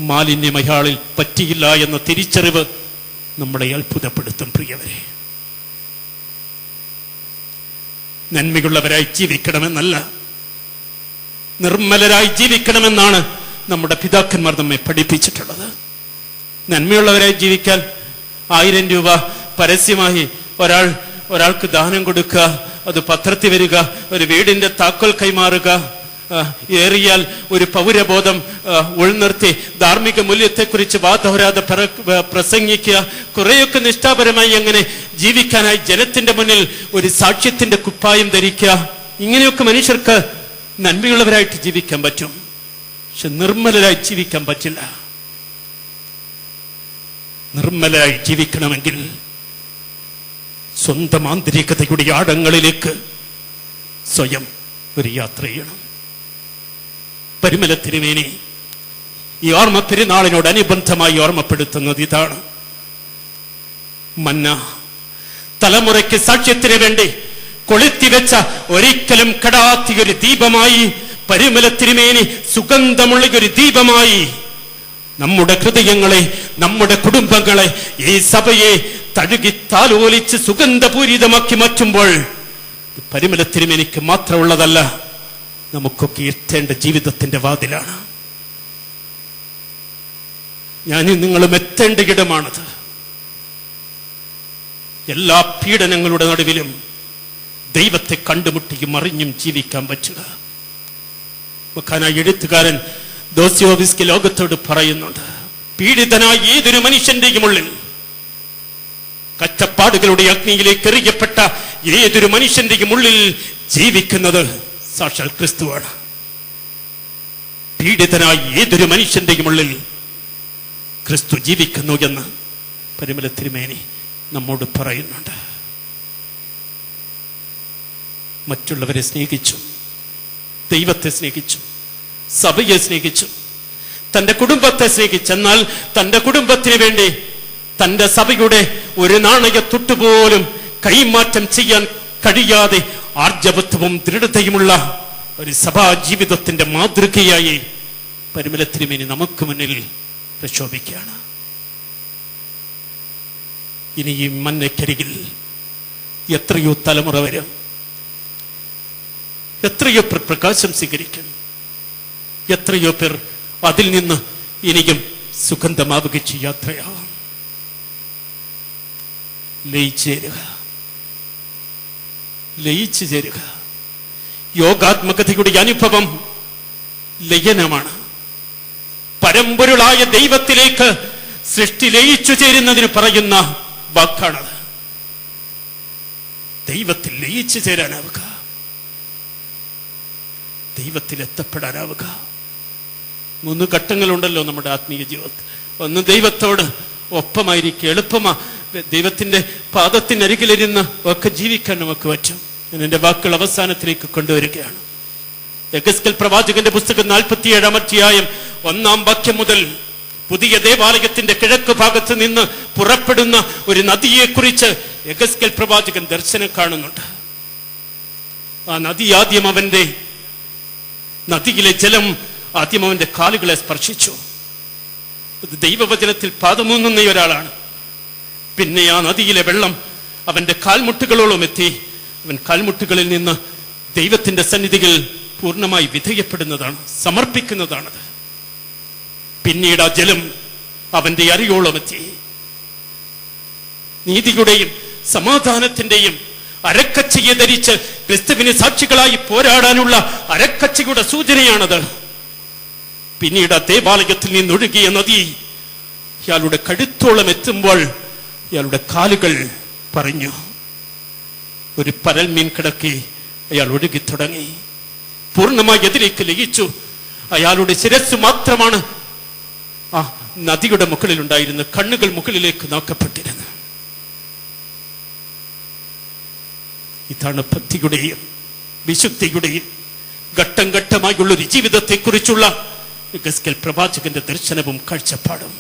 മാലിന്യം അയാളിൽ പറ്റിയില്ല എന്ന തിരിച്ചറിവ് നമ്മളെ അത്ഭുതപ്പെടുത്തും. പ്രിയവരെ, നന്മയുള്ളവരായി ജീവിക്കണമെന്നല്ല, നിർമ്മലരായി ജീവിക്കണമെന്നാണ് നമ്മുടെ പിതാക്കന്മാർ നമ്മെ പഠിപ്പിച്ചിട്ടുള്ളത്. നന്മയുള്ളവരായി ജീവിക്കാൻ 1000 രൂപ പരസ്യമായി ഒരാൾക്ക് ദാനം കൊടുക്കുക, അത് പത്രത്തിൽ വരിക, ഒരു വീടിന്റെ താക്കോൽ കൈമാറുക, ഏറിയാൽ ഒരു പൗരബോധം ഉൾനിർത്തി ധാർമ്മിക മൂല്യത്തെക്കുറിച്ച് വാദോരാതെ പ്രസംഗിക്കുക, കുറെയൊക്കെ നിഷ്ഠാപരമായി അങ്ങനെ ജീവിക്കാനായി ജനത്തിന്റെ മുന്നിൽ ഒരു സാക്ഷ്യത്തിന്റെ കുപ്പായം ധരിക്കുക. ഇങ്ങനെയൊക്കെ മനുഷ്യർക്ക് നന്മയുള്ളവരായിട്ട് ജീവിക്കാൻ പറ്റും. പക്ഷെ നിർമ്മലരായി ജീവിക്കാൻ പറ്റില്ല. നിർമ്മലരായി ജീവിക്കണമെങ്കിൽ സ്വന്തം ആന്തരികതയുടെ ആഴങ്ങളിലേക്ക് സ്വയം ഒരു യാത്ര ചെയ്യണം. പരിമല തിരുമേനി ഈ ഓർമ്മ പെരുന്നാളിനോടനുബന്ധമായി ഓർമ്മപ്പെടുത്തുന്നത് ഇതാണ്. മന്ന തലമുറയ്ക്ക് സാക്ഷ്യത്തിന് വേണ്ടി കൊളുത്തിവെച്ച, ഒരിക്കലും കെടാത്തിയൊരു ദീപമായി പരിമല തിരുമേനി സുഗന്ധമുള്ള ഒരു ദീപമായി നമ്മുടെ ഹൃദയങ്ങളെ, നമ്മുടെ കുടുംബങ്ങളെ, ഈ സഭയെ തഴുകി താലോലിച്ച് സുഗന്ധപൂരിതമാക്കി മാറ്റുമ്പോൾ പരിമല തിരുമേനിക്ക് മാത്രമുള്ളതല്ല, നമുക്കൊക്കെ എത്തേണ്ട ജീവിതത്തിന്റെ വാതിലാണ്. ഞാനും നിങ്ങളും എത്തേണ്ട ഇടമാണത്. എല്ലാ പീഡനങ്ങളുടെ നടുവിലും ദൈവത്തെ കണ്ടുമുട്ടിയും അറിഞ്ഞും ജീവിക്കാൻ പറ്റുക. എഴുത്തുകാരൻ ദോസ്തോവസ്കി ലോകത്തോട് പറയുന്നുണ്ട്, പീഡിതനായ ഏതൊരു മനുഷ്യന്റെയും ഉള്ളിൽ, കഷ്ടപ്പാടുകളുടെ അഗ്നിയിലേക്ക് എറിയപ്പെട്ട ഏതൊരു മനുഷ്യന്റെയും ഉള്ളിൽ ജീവിക്കുന്നത് സാക്ഷാൽ ക്രിസ്തുവാണ്. പീഡിതനായ ഏതൊരു മനുഷ്യന്റെയും ഉള്ളിൽ ക്രിസ്തു ജീവിക്കുന്നു എന്ന് പരിമല തിരുമേനി നമ്മോട് പറയുന്നുണ്ട്. മറ്റുള്ളവരെ സ്നേഹിച്ചു, ദൈവത്തെ സ്നേഹിച്ചു, സഭയെ സ്നേഹിച്ചു, തന്റെ കുടുംബത്തെ സ്നേഹിച്ചെന്നാൽ തന്റെ കുടുംബത്തിന് വേണ്ടി തന്റെ സഭയുടെ ഒരു നാണയത്തൊട്ടുപോലും കൈമാറ്റം ചെയ്യാൻ കഴിയാതെ ആർജവത്വവും ദൃഢതയുമുള്ള ഒരു സഭാ ജീവിതത്തിന്റെ മാതൃകയായി പരിമല തിരുമേനി നമുക്ക് മുന്നിൽ പ്രക്ഷോഭിക്കുകയാണ്. ഇനി ഈ മന്നക്കരികിൽ എത്രയോ തലമുറ വരും, എത്രയോ പേർ പ്രകാശം സ്വീകരിക്കും, എത്രയോ പേർ അതിൽ നിന്ന് ഇനിയും സുഗന്ധമാവുകച്ച് യാത്രയാവാം. ലയിച്ചു ചേരുക. യോഗാത്മകതയുടെ അനുഭവം ലയനമാണ്. പരമ്പൊരുളായ ദൈവത്തിലേക്ക് സൃഷ്ടി ലയിച്ചു ചേരുന്നതിന് പറയുന്ന വാക്കാണത്. ദൈവത്തിൽ ലയിച്ചു ചേരാനാവുക, ദൈവത്തിൽ എത്തപ്പെടാനാവുക, 3 ഘട്ടങ്ങളുണ്ടല്ലോ നമ്മുടെ ആത്മീയ ജീവിതത്തിൽ. ഒന്ന്, ദൈവത്തോട് ഒപ്പമായിരിക്കും, എളുപ്പമാ. ദൈവത്തിന്റെ പാദത്തിനരികിലിരുന്ന് ഒക്കെ ജീവിക്കാൻ നമുക്ക് പറ്റും. ഞാൻ എൻ്റെ വാക്കുകൾ അവസാനത്തിലേക്ക് കൊണ്ടുവരികയാണ്. യെഹെസ്കേൽ പ്രവാചകന്റെ പുസ്തകം 47-ാം അധ്യായം 1-ാം വാക്യം മുതൽ പുതിയ ദേവാലയത്തിന്റെ കിഴക്ക് ഭാഗത്ത് നിന്ന് പുറപ്പെടുന്ന ഒരു നദിയെക്കുറിച്ച് യെഹെസ്കേൽ പ്രവാചകൻ ദർശനം കാണുന്നുണ്ട്. ആ നദി ആദ്യം നദിയിലെ ജലം ആദ്യം അവന്റെ കാലുകളെ സ്പർശിച്ചു. ദൈവവചനത്തിൽ പാദമൂന്നുന്ന ഒരാളാണ്. പിന്നെ ആ നദിയിലെ വെള്ളം അവന്റെ കാൽമുട്ടുകളോളം എത്തി. അവൻ കാൽമുട്ടുകളിൽ നിന്ന് ദൈവത്തിന്റെ സന്നിധിയിൽ പൂർണ്ണമായി വിധേയപ്പെടുന്നതാണ്, സമർപ്പിക്കുന്നതാണത്. പിന്നീട് ആ ജലം അവന്റെ അരയോളം എത്തി. നീതിയുടെയും സമാധാനത്തിന്റെയും അരക്കച്ചയെ ധരിച്ച് ക്രിസ്തുവിന് സാക്ഷികളായി പോരാടാനുള്ള അരക്കച്ചയുടെ സൂചനയാണത്. പിന്നീട് ആ ദേവാലയത്തിൽ നിന്നൊഴുകിയ നദി ഇയാളുടെ കഴുത്തോളം എത്തുമ്പോൾ ഇയാളുടെ കാലുകൾ പറഞ്ഞു. ഒരു പരൽമീൻ കിടക്കി അയാൾ ഒഴുകി തുടങ്ങി. പൂർണ്ണമായി എതിലേക്ക് ലയിച്ചു. അയാളുടെ ശിരസ് മാത്രമാണ് ആ നദിയുടെ മുകളിലുണ്ടായിരുന്ന. കണ്ണുകൾ മുകളിലേക്ക് നോക്കപ്പെട്ടിരുന്നു. ഇതാണ് ഭക്തിയുടെയും വിശുദ്ധിയുടെയും ഘട്ടം ഘട്ടമായുള്ളൊരു ജീവിതത്തെക്കുറിച്ചുള്ള യെഹെസ്കേൽ പ്രവാചകന്റെ ദർശനവും കാഴ്ചപ്പാടും.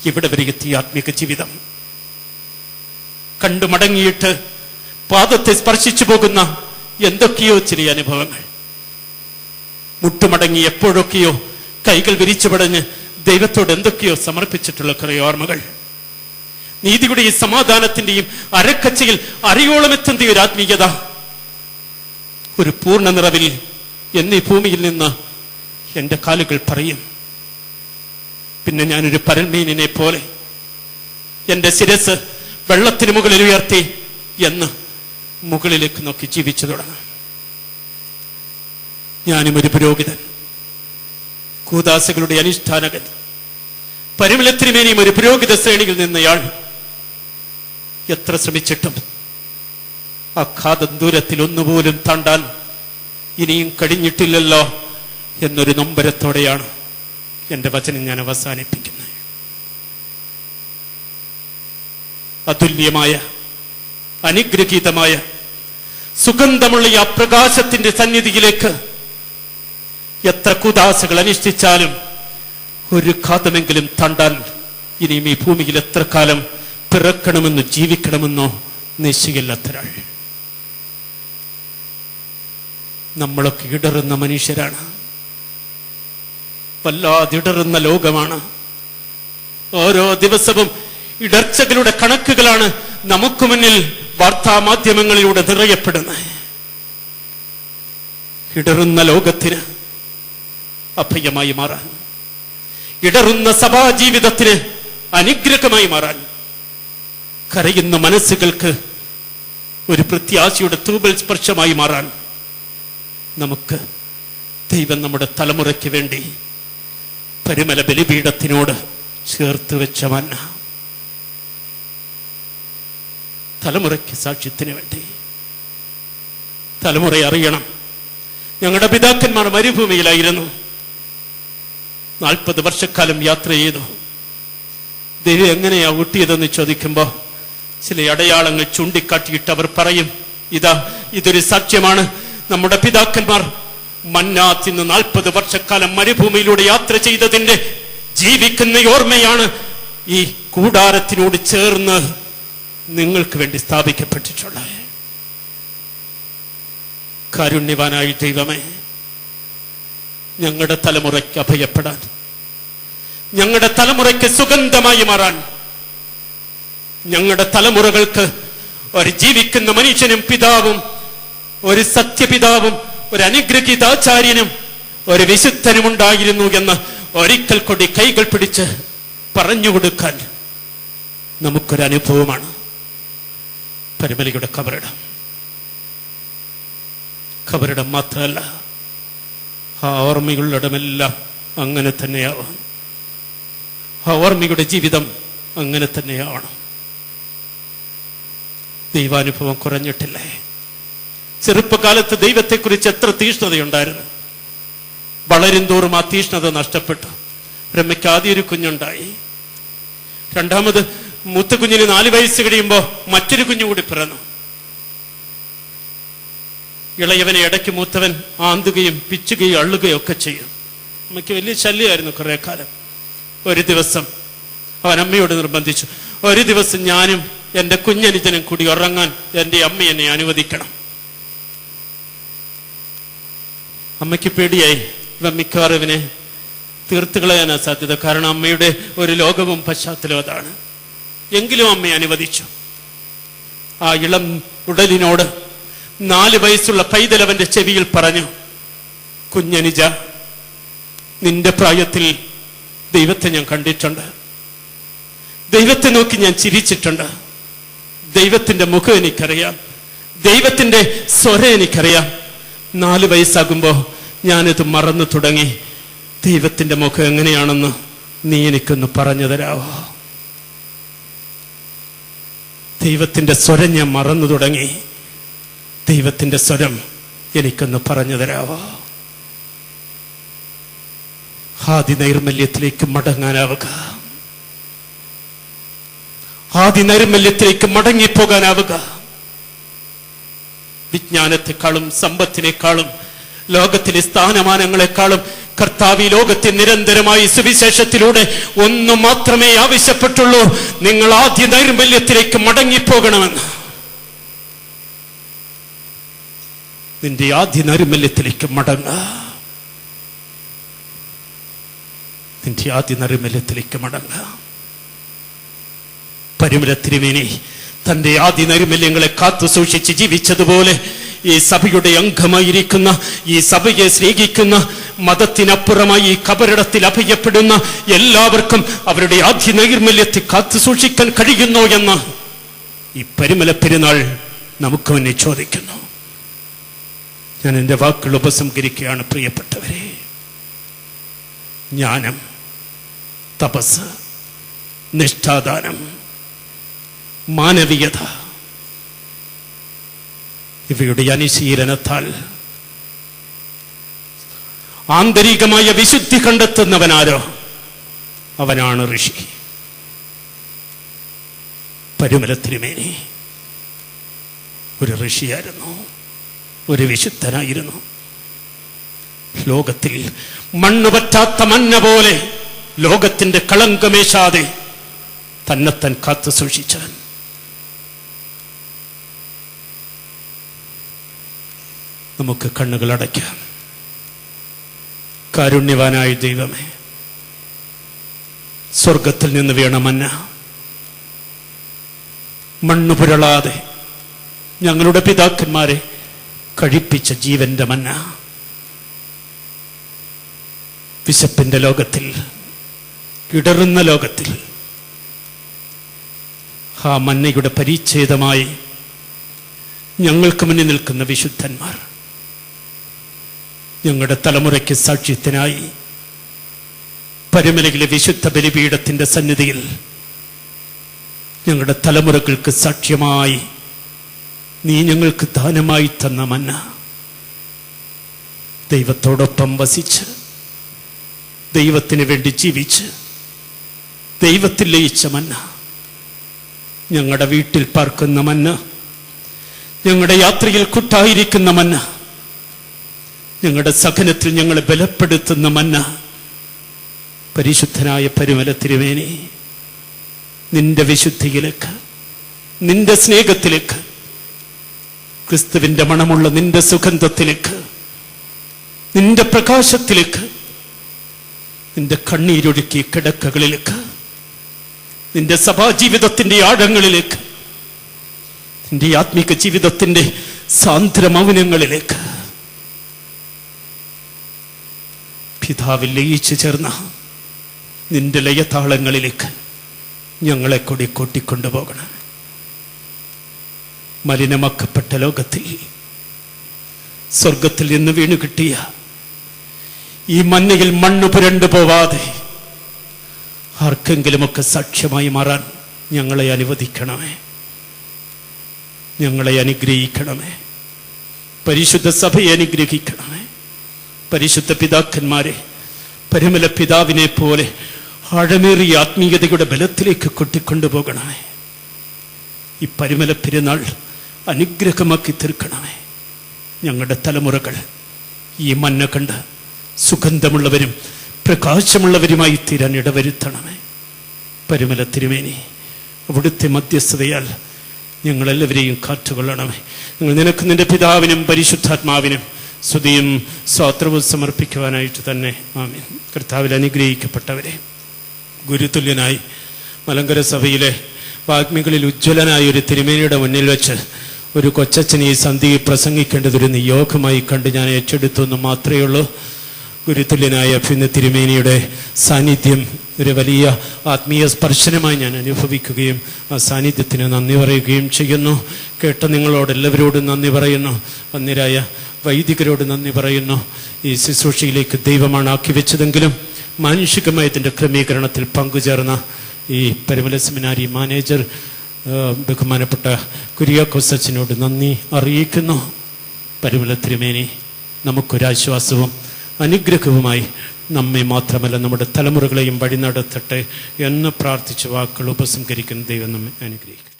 ഇവിടെ വരെ എത്തിയ ആത്മീക ജീവിതം കണ്ടു മടങ്ങിയിട്ട് പാദത്തെ സ്പർശിച്ചു പോകുന്ന എന്തൊക്കെയോ ചില അനുഭവങ്ങൾ. മുട്ടുമടങ്ങി എപ്പോഴൊക്കെയോ കൈകൾ വിരിച്ചു പടഞ്ഞ് ദൈവത്തോട് എന്തൊക്കെയോ സമർപ്പിച്ചിട്ടുള്ള കുറെ ഓർമ്മകൾ. നീതിയുടെയും സമാധാനത്തിന്റെയും അരക്കച്ചയിൽ അരയോളം എത്തുന്ന ഒരു ആത്മീയത, ഒരു പൂർണ്ണ നിറവിൽ എന്നീ ഭൂമിയിൽ നിന്ന് എന്റെ കാലുകൾ പറയും. പിന്നെ ഞാനൊരു പരൽമീനിനെ പോലെ എന്റെ ശിരസ് വെള്ളത്തിന് മുകളിൽ ഉയർത്തി എന്ന് മുകളിലേക്ക് നോക്കി ജീവിച്ചു തുടങ്ങാം. ഞാനും ഒരു പുരോഹിതൻ, കൂദാശകളുടെ അനുഷ്ഠാനകൻ, പരിമളത്തിനുമേനിയും ഒരു പുരോഹിത ശ്രേണിയിൽ നിന്നയാൾ. എത്ര ശ്രമിച്ചിട്ടും ആ ഘാതം ദൂരത്തിൽ ഒന്നുപോലും താണ്ടാൻ ഇനിയും കഴിഞ്ഞിട്ടില്ലല്ലോ എന്നൊരു നൊമ്പരത്തോടെയാണ് എന്റെ വചനം ഞാൻ അവസാനിപ്പിക്കുന്നത്. അതുല്യമായ അനുഗ്രഹീതമായ സുഗന്ധമുള്ള ആ പ്രകാശത്തിന്റെ സന്നിധിയിലേക്ക് എത്ര കുദാശകൾ അനുഷ്ഠിച്ചാലും ഒരു ഘാതമെങ്കിലും താണ്ടാൻ ഇനിയും ഈ ഭൂമിയിൽ എത്ര കാലം പിറക്കണമെന്നോ ജീവിക്കണമെന്നോ നിശ്ചയില്ലാത്തൊരാൾ. നമ്മളൊക്കെ ഇടറുന്ന മനുഷ്യരാണ്. വല്ലാതിടറുന്ന ലോകമാണ്. ഓരോ ദിവസവും ഇടർച്ചകളുടെ കണക്കുകളാണ് നമുക്ക് മുന്നിൽ വാർത്താ മാധ്യമങ്ങളിലൂടെ നിറയപ്പെടുന്നത്. ഇടറുന്ന ലോകത്തിന് അഭയമായി മാറാൻ, ഇടറുന്ന സഭാജീവിതത്തിന് അനുഗ്രഹമായി മാറാൻ, കരയുന്ന മനസ്സുകൾക്ക് ഒരു പ്രത്യാശയുടെ തൂബൽ സ്പർശമായി മാറാൻ നമുക്ക് ദൈവം നമ്മുടെ തലമുറയ്ക്ക് വേണ്ടി പരിമല ബലിപീഠത്തിനോട് ചേർത്ത് വെച്ച മന്ന, തലമുറയ്ക്ക് സാക്ഷ്യത്തിന് വേണ്ടി. തലമുറ അറിയണം, ഞങ്ങളുടെ പിതാക്കന്മാർ മരുഭൂമിയിലായിരുന്നു, 40 വർഷക്കാലം യാത്ര ചെയ്തു. ദൈവം എങ്ങനെയാ ഊട്ടിയതെന്ന് ചോദിക്കുമ്പോൾ ചില അടയാളങ്ങൾ ചൂണ്ടിക്കാട്ടിയിട്ട് അവർ പറയും, ഇതൊരു സാക്ഷ്യമാണ്. നമ്മുടെ പിതാക്കന്മാർ മന്നാ തിന്ന് 40 വർഷക്കാലം മരുഭൂമിയിലൂടെ യാത്ര ചെയ്തതിന്റെ ജീവിക്കുന്ന ഓർമ്മയാണ് ഈ കൂടാരത്തിനോട് ചേർന്ന് നിങ്ങൾക്ക് വേണ്ടി സ്ഥാപിക്കപ്പെട്ടിട്ടുള്ളത്. കാരുണ്യവാനായ ദൈവമേ, ഞങ്ങളുടെ തലമുറയ്ക്ക് അഭയപ്പെടാൻ, ഞങ്ങളുടെ തലമുറയ്ക്ക് സുഗന്ധമായി മാറാൻ, ഞങ്ങളുടെ തലമുറകൾക്ക് ഒരു ജീവിക്കുന്ന മനുഷ്യനും പിതാവും, ഒരു സത്യപിതാവും, ഒരു അനുഗ്രഹീതാചാര്യനും, ഒരു വിശുദ്ധനും ഉണ്ടായിരുന്നു എന്ന് ഒരിക്കൽ കൂടി കൈകൾ പിടിച്ച് പറഞ്ഞുകൊടുക്കാൻ നമുക്കൊരനുഭവമാണ് പരിമലയുടെ കബറിടം. കബറിടം മാത്രമല്ല, ആ ഓർമ്മകളുടെമെല്ലാം അങ്ങനെ തന്നെയാവും. ആ ഓർമ്മയുടെ ജീവിതം അങ്ങനെ തന്നെയാവണം. ദൈവാനുഭവം കുറഞ്ഞിട്ടില്ലേ? ചെറുപ്പകാലത്ത് ദൈവത്തെക്കുറിച്ച് എത്ര തീഷ്ണതയുണ്ടായിരുന്നു. വളരും തോറും ആ തീഷ്ണത നഷ്ടപ്പെട്ടു. രമ്മയ്ക്ക് ആദ്യം ഒരു കുഞ്ഞുണ്ടായി. രണ്ടാമത് മൂത്ത കുഞ്ഞിന് 4 വയസ്സ് കഴിയുമ്പോൾ മറ്റൊരു കുഞ്ഞു കൂടി പിറന്നു. ഇളയവനെ ഇടയ്ക്ക് മൂത്തവൻ ആന്തുകയും പിച്ചുകയും അള്ളുകയും ഒക്കെ ചെയ്യും. അമ്മയ്ക്ക് വലിയ ശല്യമായിരുന്നു കുറെ കാലം. ഒരു ദിവസം അവൻ അമ്മയോട് നിർബന്ധിച്ചു, ഒരു ദിവസം ഞാനും എൻ്റെ കുഞ്ഞനുജനും കൂടി ഉറങ്ങാൻ എൻ്റെ അമ്മ എന്നെ അനുവദിക്കണം. അമ്മയ്ക്ക് പേടിയായി. ഇവൻ മിക്കവാറും ഇവനെ തീർത്തു കളയാനാ സാധ്യത. കാരണം അമ്മയുടെ ഒരു ലോകവും പശ്ചാത്തലവും അതാണ്. എങ്കിലും അമ്മയെ അനുവദിച്ചു. ആ ഇളം ഉടലിനോട് 4 വയസ്സുള്ള പൈതലവന്റെ ചെവിയിൽ പറഞ്ഞു, കുഞ്ഞനുജ, നിന്റെ പ്രായത്തിൽ ദൈവത്തെ ഞാൻ കണ്ടിട്ടുണ്ട്, ദൈവത്തെ നോക്കി ഞാൻ ചിരിച്ചിട്ടുണ്ട്, ദൈവത്തിന്റെ മുഖം എനിക്കറിയാം, ദൈവത്തിന്റെ സ്വരം എനിക്കറിയാം. 4 വയസ്സാകുമ്പോ ഞാനിത് മറന്നു തുടങ്ങി. ദൈവത്തിന്റെ മുഖം എങ്ങനെയാണെന്ന് നീ എനിക്കൊന്ന് പറഞ്ഞു തരാവോ? ദൈവത്തിന്റെ സ്വരം ഞാൻ മറന്നു തുടങ്ങി. ദൈവത്തിന്റെ സ്വരം എനിക്കൊന്ന് പറഞ്ഞു തരാവോ? ആദി നൈർമല്യത്തിലേക്ക് മടങ്ങാനാവുക, ആദി നൈർമല്യത്തിലേക്ക് മടങ്ങിപ്പോകാനാവുക. വിജ്ഞാനത്തെക്കാളും സമ്പത്തിനേക്കാളും ലോകത്തിലെ സ്ഥാനമാനങ്ങളെക്കാളും കർത്താവ് ഈ ലോകത്തെ നിരന്തരമായി സുവിശേഷത്തിലൂടെ ഒന്നു മാത്രമേ ആവശ്യപ്പെട്ടുള്ളൂ, നിങ്ങൾ ആദ്യ നൈർമല്യത്തിലേക്ക് മടങ്ങിപ്പോകണമെന്ന്. നിന്റെ ആദ്യ നൈർമല്യത്തിലേക്ക് മടങ്ങുക, നിന്റെ ആദ്യ നൈർമല്യത്തിലേക്ക് മടങ്ങുക. പരിമല തിരുമേനി തന്റെ ആദ്യ നൈർമല്യങ്ങളെ കാത്തു സൂക്ഷിച്ച് ജീവിച്ചതുപോലെ ഈ സഭയുടെ അംഗമായിരിക്കുന്ന, ഈ സഭയെ സ്നേഹിക്കുന്ന, മതത്തിനപ്പുറമായി ഈ കബറിടത്തിൽ അഭയപ്പെടുന്ന എല്ലാവർക്കും അവരുടെ ആദ്യ നൈർമല്യത്തെ കാത്തു സൂക്ഷിക്കാൻ കഴിയുന്നോ എന്ന് ഈ പരിമല പെരുന്നാൾ നമുക്ക് മുന്നേ ചോദിക്കുന്നു. ഞാൻ എൻ്റെ വാക്കുകൾ ഉപസംഹരിക്കുകയാണ്. പ്രിയപ്പെട്ടവരെ, ജ്ഞാനം, തപസ്, നിഷ്ഠാദാനം, മാനവീയത ഇവയുടെ അനുശീലനത്താൽ ആന്തരികമായ വിശുദ്ധി കണ്ടെത്തുന്നവനാരോ അവനാണ് ഋഷി. പരിമല തിരുമേനി ഒരു ഋഷിയായിരുന്നു, ഒരു വിശുദ്ധനായിരുന്നു. ലോകത്തിൽ മണ്ണ് പറ്റാത്ത മഞ്ഞ പോലെ ലോകത്തിന്റെ കളങ്കമേശാതെ തന്നെത്താൻ കാത്തു സൂക്ഷിച്ചവൻ. നമുക്ക് കണ്ണുകൾ അടയ്ക്കാം. കാരുണ്യവാനായ ദൈവമേ, സ്വർഗത്തിൽ നിന്ന് വീണ മന്ന, മണ്ണു പുരളാതെ ഞങ്ങളുടെ പിതാക്കന്മാരെ കഴിപ്പിച്ച ജീവന്റെ മന്ന, വിശപ്പിന്റെ ലോകത്തിൽ, ഇടറുന്ന ലോകത്തിൽ ആ മന്നയുടെ പരിച്ഛേദമായി ഞങ്ങൾക്ക് മുന്നിൽ നിൽക്കുന്ന വിശുദ്ധന്മാർ, ഞങ്ങളുടെ തലമുറയ്ക്ക് സാക്ഷ്യത്തിനായി പരിമലയിലെ വിശുദ്ധ ബലിപീഠത്തിന്റെ സന്നിധിയിൽ ഞങ്ങളുടെ തലമുറകൾക്ക് സാക്ഷ്യമായി നീ ഞങ്ങൾക്ക് ദാനമായി തന്ന മന്ന, ദൈവത്തോടൊപ്പം വസിച്ച് ദൈവത്തിന് വേണ്ടി ജീവിച്ച് ദൈവത്തിൽ ലയിച്ച മന്ന, ഞങ്ങളുടെ വീട്ടിൽ പാർക്കുന്ന മന്ന, ഞങ്ങളുടെ യാത്രയിൽ കൂട്ടായിരിക്കുന്ന മന്ന, ഞങ്ങളുടെ സഹനത്തിൽ ഞങ്ങളെ ബലപ്പെടുത്തുന്ന മന്ന, പരിശുദ്ധനായ പരിമല തിരുമേനി, നിന്റെ വിശുദ്ധിയിലേക്ക്, നിന്റെ സ്നേഹത്തിലേക്ക്, ക്രിസ്തുവിന്റെ മണമുള്ള നിന്റെ സുഗന്ധത്തിലേക്ക്, നിന്റെ പ്രകാശത്തിലേക്ക്, നിന്റെ കണ്ണീരൊഴുക്കിയ കിടക്കകളിലേക്ക്, നിന്റെ സഭാജീവിതത്തിന്റെ ആഴങ്ങളിലേക്ക്, നിന്റെ ആത്മീക ജീവിതത്തിന്റെ സാന്ദ്ര മൗനങ്ങളിലേക്ക് പിതാവിൽ ലയിച്ചു ചേർന്ന നിന്റെ ലയതാളങ്ങളിലേക്ക് ഞങ്ങളെ കൂടി കൂട്ടിക്കൊണ്ടുപോകണം. മലിനമാക്കപ്പെട്ട ലോകത്തിൽ സ്വർഗത്തിൽ നിന്ന് വീണു കിട്ടിയ ഈ മഞ്ഞയിൽ മണ്ണു പുരണ്ടു പോവാതെ ആർക്കെങ്കിലുമൊക്കെ സാക്ഷ്യമായി മാറാൻ ഞങ്ങളെ അനുവദിക്കണമേ, ഞങ്ങളെ അനുഗ്രഹിക്കണമേ, പരിശുദ്ധ സഭയെ അനുഗ്രഹിക്കണമേ, പരിശുദ്ധ പിതാക്കന്മാരെ, പരിമല പിതാവിനെ പോലെ ആഴമേറിയ ആത്മീയതയുടെ ബലത്തിലേക്ക് കൊട്ടിക്കൊണ്ടുപോകണമേ. ഈ പരിമല പെരുന്നാൾ അനുഗ്രഹമാക്കി തീർക്കണമേ. ഞങ്ങളുടെ തലമുറകൾ ഈ മന്ന കണ്ട് സുഗന്ധമുള്ളവരും പ്രകാശമുള്ളവരുമായി തീരാൻ ഇടവരുത്തണമേ. പരിമല തിരുമേനി, അവിടുത്തെ മധ്യസ്ഥതയാൽ ഞങ്ങളെല്ലാവരെയും കാത്തുകൊള്ളണമേ. ഞങ്ങൾ നിനക്ക് നിന്റെ പിതാവിനും പരിശുദ്ധാത്മാവിനും സ്തുതിയും സ്തോത്രവും സമർപ്പിക്കുവാനായിട്ട് തന്നെ ആമേൻ. കർത്താവിൽ അനുഗ്രഹിക്കപ്പെട്ടവരെ, ഗുരുതുല്യനായി മലങ്കര സഭയിലെ വാഗ്മികളിൽ ഉജ്ജ്വലനായ ഒരു തിരുമേനിയുടെ മുന്നിൽ വെച്ച് ഒരു കൊച്ചച്ഛനെ ഈ സന്ധിയിൽ പ്രസംഗിക്കേണ്ടതൊരു നിയോഗമായി കണ്ട് ഞാൻ ഏറ്റെടുത്തു എന്ന് മാത്രമേ ഉള്ളൂ. ഗുരുതുല്യനായ അഭിനന്ദ തിരുമേനിയുടെ സാന്നിധ്യം ഒരു വലിയ ആത്മീയ സ്പർശനമായി ഞാൻ അനുഭവിക്കുകയും ആ സാന്നിധ്യത്തിന് നന്ദി പറയുകയും ചെയ്യുന്നു. കേട്ട നിങ്ങളോടെല്ലാവരോടും നന്ദി പറയുന്നു. വന്യരായ വൈദികരോട് നന്ദി പറയുന്നു. ഈ ശുശ്രൂഷയിലേക്ക് ദൈവമാണ് ആക്കി വെച്ചതെങ്കിലും മാനുഷികമായതിൻ്റെ ക്രമീകരണത്തിൽ പങ്കുചേർന്ന ഈ പരിമല സെമിനാരി മാനേജർ ബഹുമാനപ്പെട്ട കുര്യാക്കോസ് അച്ഛനോട് നന്ദി അറിയിക്കുന്നു. പരിമല തിരുമേനി നമുക്കൊരാശ്വാസവും അനുഗ്രഹവുമായി നമ്മെ മാത്രമല്ല നമ്മുടെ തലമുറകളെയും വഴി നടത്തട്ടെ എന്ന് പ്രാർത്ഥിച്ച് വാക്കുകൾ ഉപസംഹരിക്കുന്ന ദൈവം നമ്മെ അനുഗ്രഹിക്കും.